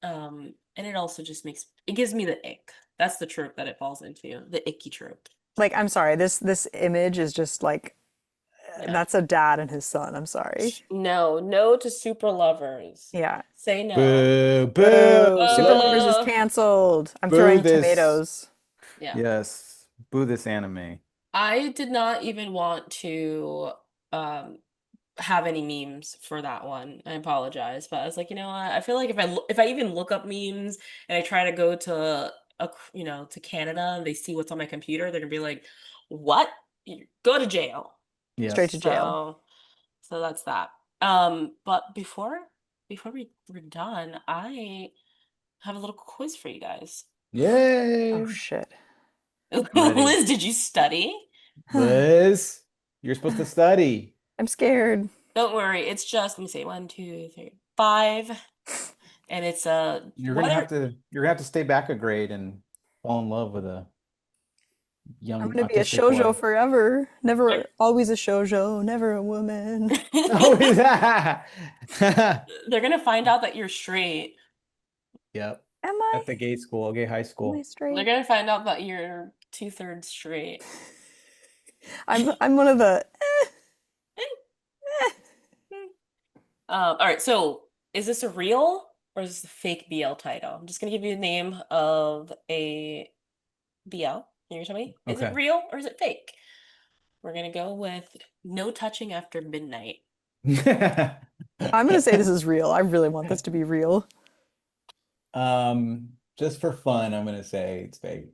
Speaker 1: And it also just it gives me the ick. That's the trope that it falls into, the icky trope.
Speaker 3: Like I'm sorry, this image is just like
Speaker 1: Yeah.
Speaker 3: that's a dad and his son. I'm sorry.
Speaker 1: No, no to super lovers.
Speaker 3: Yeah.
Speaker 1: Say no.
Speaker 2: Boo, boo,
Speaker 3: Boo! Super Lovers is
Speaker 1: Uh,
Speaker 3: canceled. I'm
Speaker 2: boo
Speaker 3: throwing
Speaker 2: this.
Speaker 3: tomatoes.
Speaker 1: yeah.
Speaker 2: Yes, boo this anime.
Speaker 1: I did not even want to um have any memes for that one. I apologize, but I was like, you know what? I feel like if I even look up memes and I try to go to to Canada and they see what's on my computer, they're gonna be like, "What? Go to jail."
Speaker 3: Straight
Speaker 2: Yes.
Speaker 3: to jail.
Speaker 1: So that's that. But before we're done, I have a little quiz for you guys.
Speaker 3: Oh
Speaker 2: Yay.
Speaker 3: shit.
Speaker 2: I'm ready.
Speaker 1: Liz, did you study?
Speaker 2: Liz, you're supposed to study.
Speaker 3: I'm scared.
Speaker 1: Don't worry, it's just let me say 1, 2, 3, 5, and it's what are
Speaker 2: You're gonna have to stay back a grade and fall in love with a
Speaker 3: I'm
Speaker 2: young
Speaker 3: gonna be a
Speaker 2: autistic
Speaker 3: shoujo
Speaker 2: boy.
Speaker 3: forever. Never,
Speaker 1: are-
Speaker 3: always a shoujo, never a woman.
Speaker 2: Oh, is that?
Speaker 1: they're gonna find out that you're straight.
Speaker 2: Yep.
Speaker 3: Am I?
Speaker 2: At the gay school, gay high
Speaker 3: Am I
Speaker 2: school.
Speaker 1: They're
Speaker 3: straight?
Speaker 1: gonna find out that you're 2/3 straight.
Speaker 3: I'm one of the.
Speaker 1: All right, so is this a real or is this a fake BL title? I'm just gonna give you the name of a BL. You're gonna tell me, is it
Speaker 2: Okay.
Speaker 1: real or is it fake? We're gonna go with no touching after midnight.
Speaker 3: I'm gonna say this is real. I really want this to be real.
Speaker 2: Just for fun, I'm gonna say it's fake.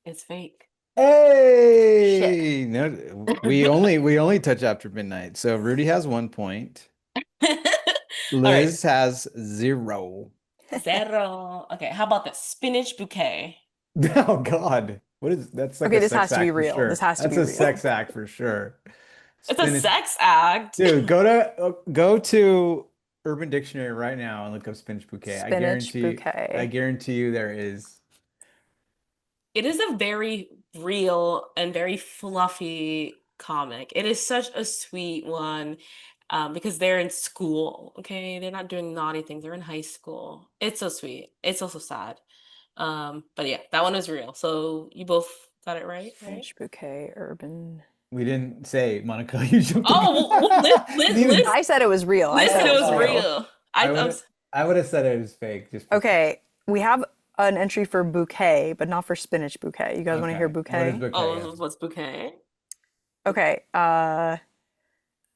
Speaker 1: It's fake.
Speaker 2: Hey, no, we only touch after midnight. So Rudy has 1 point.
Speaker 1: All right,
Speaker 2: Liz has 0.
Speaker 1: zero. Okay, how about this spinach bouquet?
Speaker 2: Oh God, what is that's like
Speaker 3: Okay,
Speaker 2: a
Speaker 3: this has
Speaker 2: sex
Speaker 3: to be
Speaker 2: act for
Speaker 3: real.
Speaker 2: sure.
Speaker 3: This has to
Speaker 2: That's
Speaker 3: be
Speaker 2: a
Speaker 3: real.
Speaker 2: sex act for sure.
Speaker 1: It's a
Speaker 2: Spinach,
Speaker 1: sex act.
Speaker 2: dude, go to Urban Dictionary right now and look up spinach bouquet.
Speaker 3: Spinach
Speaker 2: I
Speaker 3: bouquet.
Speaker 2: guarantee you there is.
Speaker 1: It is a very real and very fluffy comic. It is such a sweet one, because they're in school, okay? They're not doing naughty things. They're in high school. It's so sweet. It's also sad. But yeah, that one is real. So you both got it right, right?
Speaker 3: Spinach bouquet, urban.
Speaker 2: We didn't say Monica. You jumped the
Speaker 1: Oh, well,
Speaker 2: gun.
Speaker 3: I said it was real. I
Speaker 1: Liz
Speaker 3: said
Speaker 1: said
Speaker 3: it
Speaker 1: it
Speaker 3: was
Speaker 1: was
Speaker 3: real.
Speaker 1: real. I was
Speaker 2: I would have said it was fake just for fun.
Speaker 3: Okay, we have an entry for bouquet, but not for spinach bouquet. You guys want to hear
Speaker 2: Okay. What is
Speaker 3: bouquet?
Speaker 2: bouquet?
Speaker 1: oh, what's bouquet?
Speaker 3: Okay,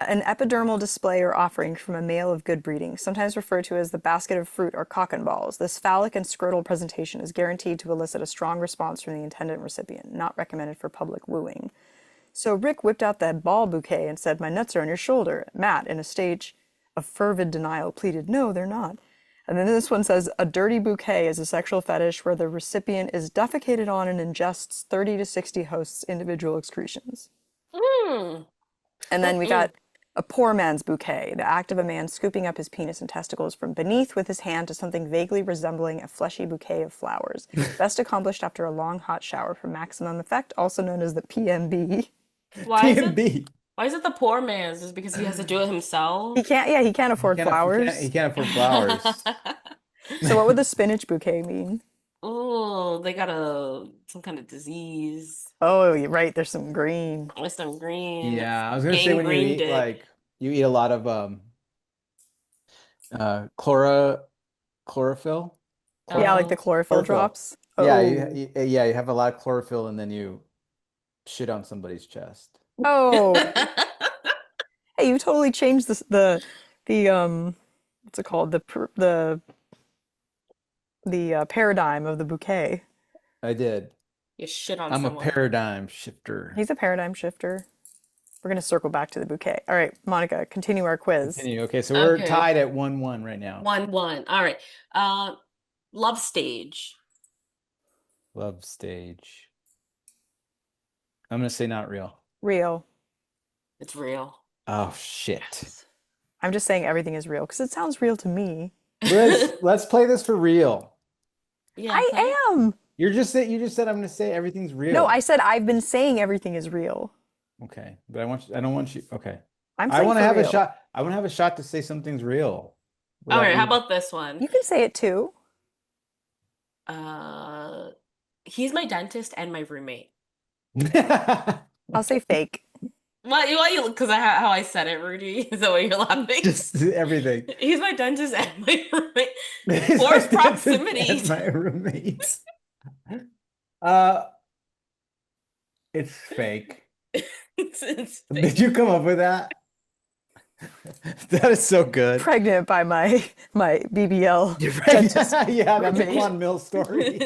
Speaker 3: an epidermal display or offering from a male of good breeding, sometimes referred to as the basket of fruit or cock and balls. This phallic and scrotal presentation is guaranteed to elicit a strong response from the intended recipient, not recommended for public wooing. So Rick whipped out that ball bouquet and said, "My nuts are on your shoulder." Matt, in a stage of fervid denial, pleaded, "No, they're not." And then this one says, "A dirty bouquet is a sexual fetish where the recipient is defecated on and ingests 30 to 60 hosts' individual excretions."
Speaker 1: Hmm.
Speaker 3: And then we
Speaker 1: Mm-mm.
Speaker 3: got a poor man's bouquet, the act of a man scooping up his penis and testicles from beneath with his hand to something vaguely resembling a fleshy bouquet of flowers. Best accomplished after a long hot shower for maximum effect, also known as the PMB.
Speaker 1: Why is it
Speaker 2: PNB.
Speaker 1: why is it the poor man's? Is it because he has to do it
Speaker 3: He
Speaker 1: himself?
Speaker 3: can't, yeah, he can't afford
Speaker 2: He
Speaker 3: flowers.
Speaker 2: can't afford flowers.
Speaker 3: So what would the spinach bouquet mean?
Speaker 1: Oh, they got some kind of disease
Speaker 3: Oh, you're right, there's some green.
Speaker 1: with some green
Speaker 2: Yeah, I was gonna say when you
Speaker 1: gangrene
Speaker 2: eat
Speaker 1: dick.
Speaker 2: like you eat a lot of chlorophyll.
Speaker 3: Yeah, like the chlorophyll drops.
Speaker 2: Yeah,
Speaker 3: Oh.
Speaker 2: yeah, you have a lot of chlorophyll and then you shit on somebody's chest.
Speaker 3: Oh. Hey, you totally changed the what's it called? The paradigm of the bouquet.
Speaker 2: I did.
Speaker 1: You shit on
Speaker 2: I'm a
Speaker 1: someone.
Speaker 2: paradigm shifter.
Speaker 3: He's a paradigm shifter. We're gonna circle back to the bouquet. All right, Monica, continue our quiz.
Speaker 2: Continue. Okay, so we're
Speaker 1: Okay.
Speaker 2: tied at 1-1 right now.
Speaker 1: 1-1. All right. Love stage.
Speaker 2: Love stage. I'm gonna say not real.
Speaker 3: Real.
Speaker 1: It's real.
Speaker 2: Oh shit.
Speaker 3: Yes. I'm just saying everything is real because it sounds real to me.
Speaker 2: Let's play this for real.
Speaker 1: Yeah,
Speaker 3: I am.
Speaker 2: You just said I'm gonna say everything's real.
Speaker 3: No, I said I've been saying everything is real.
Speaker 2: Okay, but I don't want you. Okay.
Speaker 3: I'm
Speaker 2: I
Speaker 3: saying
Speaker 2: want to
Speaker 3: for
Speaker 2: have
Speaker 3: real.
Speaker 2: a shot. I want to have a shot to say something's real.
Speaker 1: All
Speaker 2: without
Speaker 1: right, how
Speaker 2: you-
Speaker 1: about this one?
Speaker 3: You can say it too.
Speaker 1: He's my dentist and my roommate.
Speaker 3: I'll say fake.
Speaker 1: Why you because how I said it, Rudy? Is that why you're laughing?
Speaker 2: Just everything.
Speaker 1: He's my dentist and my roommate.
Speaker 2: He's my
Speaker 1: Forced
Speaker 2: dentist
Speaker 1: proximity.
Speaker 2: and my roommates. It's fake.
Speaker 1: It's
Speaker 2: Did you come up with that? That is so good.
Speaker 3: Pregnant by my BBL
Speaker 2: You're right.
Speaker 3: dentist.
Speaker 2: Yeah, that's a
Speaker 3: roommate.
Speaker 2: Quan Mill story.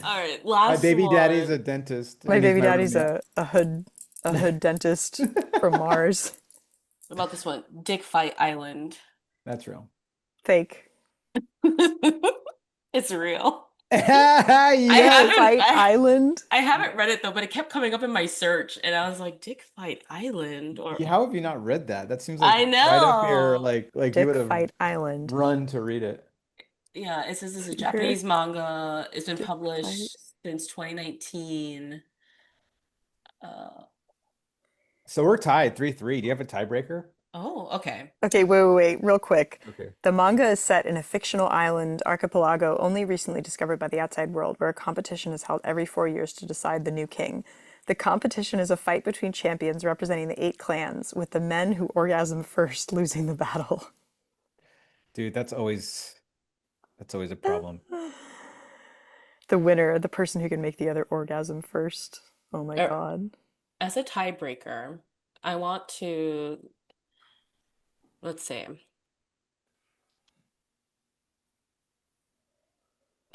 Speaker 1: All right,
Speaker 2: My
Speaker 1: last
Speaker 2: baby
Speaker 1: one.
Speaker 2: daddy's a dentist.
Speaker 3: My
Speaker 2: and he's
Speaker 3: baby daddy's
Speaker 2: roommate.
Speaker 3: a hood dentist from Mars.
Speaker 1: What about this one? Dick Fight Island.
Speaker 2: That's real.
Speaker 3: Fake.
Speaker 1: It's real.
Speaker 2: Yes.
Speaker 3: Fight Island.
Speaker 1: I haven't read it though, but it kept coming up in my search, and I was like, Dick Fight Island, or
Speaker 2: How have you not read that? That seems like
Speaker 1: I
Speaker 2: right up here,
Speaker 1: know.
Speaker 2: like you
Speaker 3: Dick
Speaker 2: would have
Speaker 3: Fight Island.
Speaker 2: run to read it.
Speaker 1: Yeah, it says it's a
Speaker 3: Here.
Speaker 1: Japanese manga. It's been
Speaker 3: Dick
Speaker 1: published
Speaker 3: Fight.
Speaker 1: since 2019.
Speaker 2: So we're tied 3-3. Do you have a tiebreaker?
Speaker 1: Oh, okay.
Speaker 3: Okay, wait, real quick.
Speaker 2: Okay.
Speaker 3: The manga is set in a fictional island archipelago only recently discovered by the outside world, where a competition is held every 4 years to decide the new king. The competition is a fight between champions representing the 8 clans, with the men who orgasm first losing the battle.
Speaker 2: Dude, that's always a problem.
Speaker 3: The winner, the person who can make the other orgasm first. Oh my God.
Speaker 1: As a tiebreaker, I want to, let's see.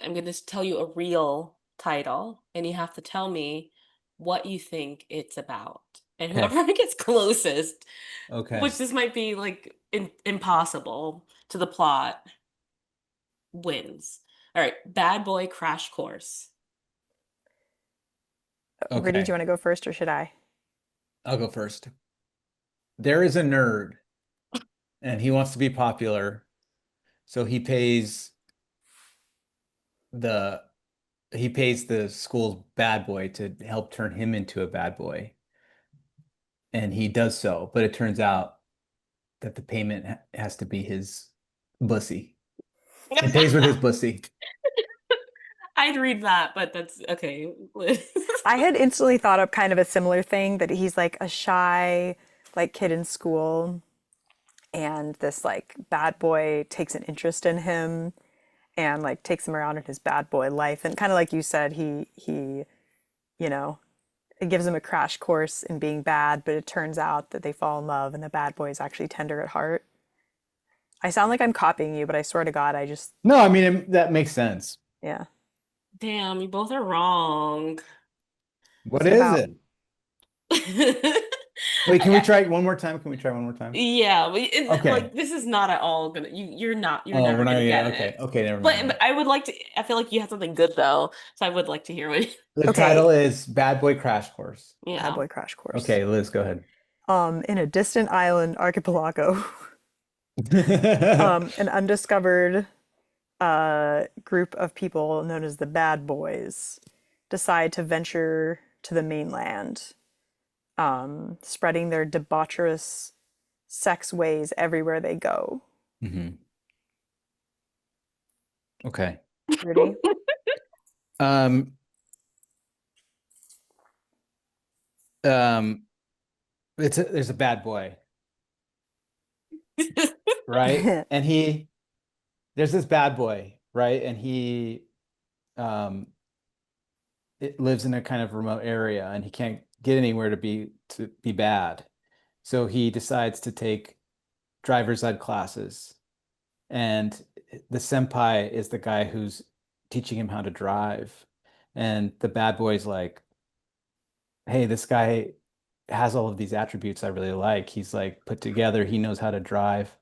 Speaker 1: I'm going to tell you a real title, and you have to tell me what you think it's about. And
Speaker 2: Okay.
Speaker 1: whoever gets closest,
Speaker 2: Okay.
Speaker 1: which this might be like impossible to the plot, wins. All right, Bad Boy Crash Course.
Speaker 3: Rudy, do you want to go first or should I?
Speaker 2: I'll go first. There is a nerd and he wants to be popular. So he pays the school's bad boy to help turn him into a bad boy. And he does so, but it turns out that the payment has to be his bussy. He pays with his bussy.
Speaker 1: I'd read that, but that's okay.
Speaker 3: I had instantly thought up kind of a similar thing, that he's like a shy like kid in school, and this like bad boy takes an interest in him and like takes him around in his bad boy life, and kind of like you said, he you know, it gives him a crash course in being bad, but it turns out that they fall in love and the bad boy is actually tender at heart. I sound like I'm copying you, but I swear to God, I just
Speaker 2: No, I mean that makes sense.
Speaker 3: yeah.
Speaker 1: Damn, you both are wrong.
Speaker 2: What
Speaker 3: it
Speaker 2: is
Speaker 3: about?
Speaker 2: it? Wait, can we try it one more time? Can we try one more time?
Speaker 1: Yeah, but
Speaker 2: Okay.
Speaker 1: like this is not at all gonna. You're never
Speaker 2: we're not
Speaker 1: gonna get
Speaker 2: okay.
Speaker 1: it.
Speaker 2: Okay, never
Speaker 1: But,
Speaker 2: mind.
Speaker 1: but I would like to. I feel like you have something good though, so I would like to hear what.
Speaker 2: The
Speaker 3: Okay.
Speaker 2: title is Bad Boy Crash Course.
Speaker 1: Yeah.
Speaker 3: Bad boy crash course.
Speaker 2: Okay, Liz, go ahead.
Speaker 3: In a distant island archipelago, an undiscovered group of people known as the Bad Boys decide to venture to the mainland, spreading their debaucherous sex ways everywhere they go.
Speaker 2: Mhm. Okay.
Speaker 3: Rudy?
Speaker 2: There's a bad boy, right? And there's this bad boy, right? And he um it lives in a kind of remote area and he can't get anywhere to be bad. So he decides to take driver's ed classes. And the senpai is the guy who's teaching him how to drive. And the bad boy's like, hey, this guy has all of these attributes I really like. He's like put together, he knows how to drive.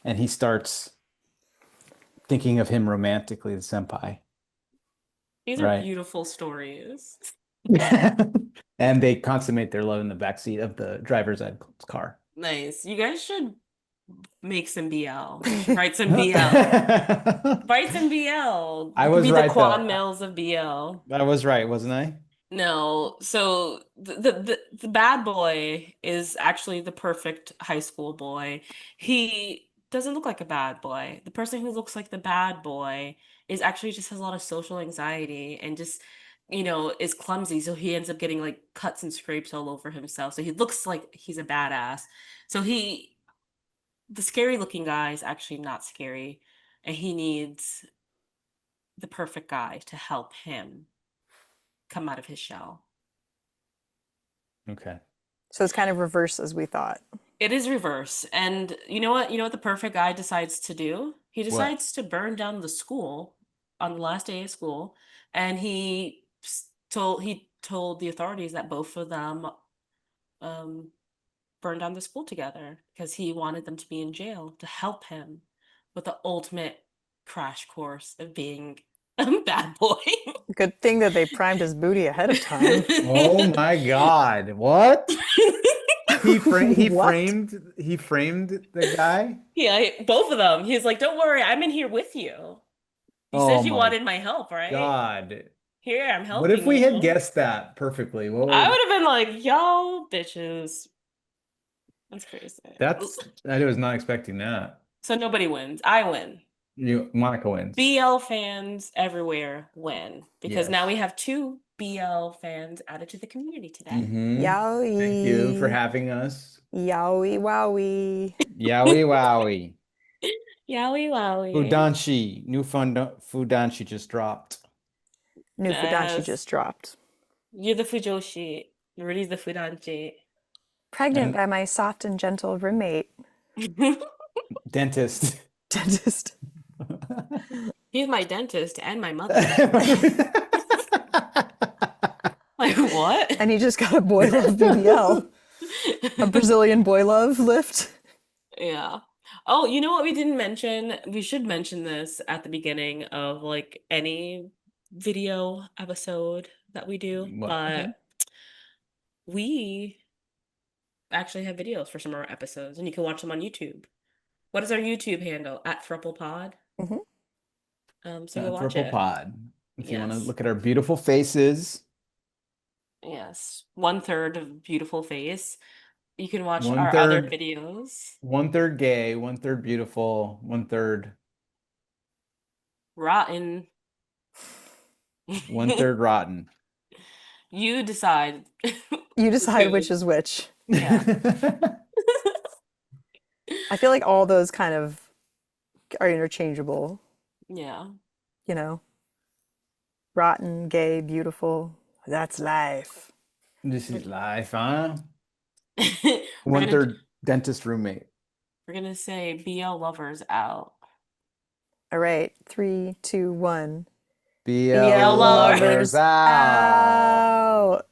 Speaker 2: And he starts thinking of him romantically, the senpai,
Speaker 1: These are
Speaker 2: right?
Speaker 1: beautiful stories.
Speaker 2: And they consummate their love in the backseat of the driver's ed car.
Speaker 1: Nice. You guys should make some BL. You should write some BL. Write some BL.
Speaker 2: I
Speaker 1: You could
Speaker 2: was
Speaker 1: be the
Speaker 2: right though.
Speaker 1: Quan Mills of BL.
Speaker 2: I was right, wasn't I?
Speaker 1: No, so the bad boy is actually the perfect high school boy. He doesn't look like a bad boy. The person who looks like the bad boy is actually just has a lot of social anxiety and just, is clumsy. So he ends up getting like cuts and scrapes all over himself. So he looks like he's a badass. So the scary looking guy is actually not scary, and he needs the perfect guy to help him come out of his shell.
Speaker 2: Okay.
Speaker 3: So it's kind of reverse as we thought.
Speaker 1: It is reverse. And you know what? You know what the perfect guy decides to do? He
Speaker 2: What?
Speaker 1: decides to burn down the school on the last day of school, and he told the authorities that both of them um burned down the school together because he wanted them to be in jail to help him with the ultimate crash course of being a bad boy.
Speaker 3: Good thing that they primed his booty ahead of time.
Speaker 2: Oh my God. What? He
Speaker 3: What?
Speaker 2: framed the guy?
Speaker 1: Yeah, both of them. He's like, "Don't worry, I'm in here with you. You
Speaker 2: Oh
Speaker 1: said you
Speaker 2: my
Speaker 1: wanted my help, right?
Speaker 2: God.
Speaker 1: Here, I'm
Speaker 2: What if
Speaker 1: helping
Speaker 2: we had
Speaker 1: you."
Speaker 2: guessed that perfectly? What
Speaker 1: I
Speaker 2: would
Speaker 1: would have been like, "Yo, bitches." That's crazy.
Speaker 2: I was not expecting that.
Speaker 1: So nobody wins. I win.
Speaker 2: Monica wins.
Speaker 1: BL fans everywhere win because now we
Speaker 2: Yes.
Speaker 1: have two BL fans added to the community today.
Speaker 2: Thank you for
Speaker 3: Yowie.
Speaker 2: having us.
Speaker 3: Yowie wowie.
Speaker 2: Yowie wowie.
Speaker 1: Yowie wowie.
Speaker 2: Fudanshi. Fudanshi just dropped.
Speaker 3: New Fudanshi
Speaker 1: Yes.
Speaker 3: just dropped.
Speaker 1: You're the Fujoshi. Rudy's the Fudanchi.
Speaker 3: Pregnant
Speaker 2: And
Speaker 3: by my soft and gentle roommate,
Speaker 2: dentist.
Speaker 3: dentist.
Speaker 1: He's my dentist and my mother. Like, what?
Speaker 3: And he just got a boy love BBL. A Brazilian boy love lift.
Speaker 1: Yeah. Oh, you know what we didn't mention? We should mention this at the beginning of like any video episode that we do,
Speaker 2: What?
Speaker 1: but we actually have videos for some of our episodes and you can watch them on YouTube. What is our YouTube handle? At throuplepod.
Speaker 3: Mhm.
Speaker 1: So go watch
Speaker 2: Throuple
Speaker 1: it.
Speaker 2: pod. If you want to
Speaker 1: Yes.
Speaker 2: look at our beautiful faces,
Speaker 1: Yes. 1/3 of beautiful face. You can watch
Speaker 2: one
Speaker 1: our other
Speaker 2: third,
Speaker 1: videos.
Speaker 2: 1/3 gay, 1/3 beautiful, 1/3,
Speaker 1: Rotten.
Speaker 2: 1/3 rotten.
Speaker 1: You decide.
Speaker 3: You decide
Speaker 1: Who.
Speaker 3: which is which.
Speaker 1: Yeah.
Speaker 3: I feel like all those kind of are interchangeable,
Speaker 1: Yeah.
Speaker 3: you know? Rotten, gay, beautiful. That's life.
Speaker 2: This is life, huh?
Speaker 1: We're
Speaker 2: One
Speaker 1: gonna
Speaker 2: third dentist roommate.
Speaker 1: we're gonna say BL lovers out.
Speaker 3: All right, 3, 2, 1.
Speaker 2: BL
Speaker 1: BL
Speaker 2: lovers
Speaker 1: lovers
Speaker 2: out.
Speaker 3: Out.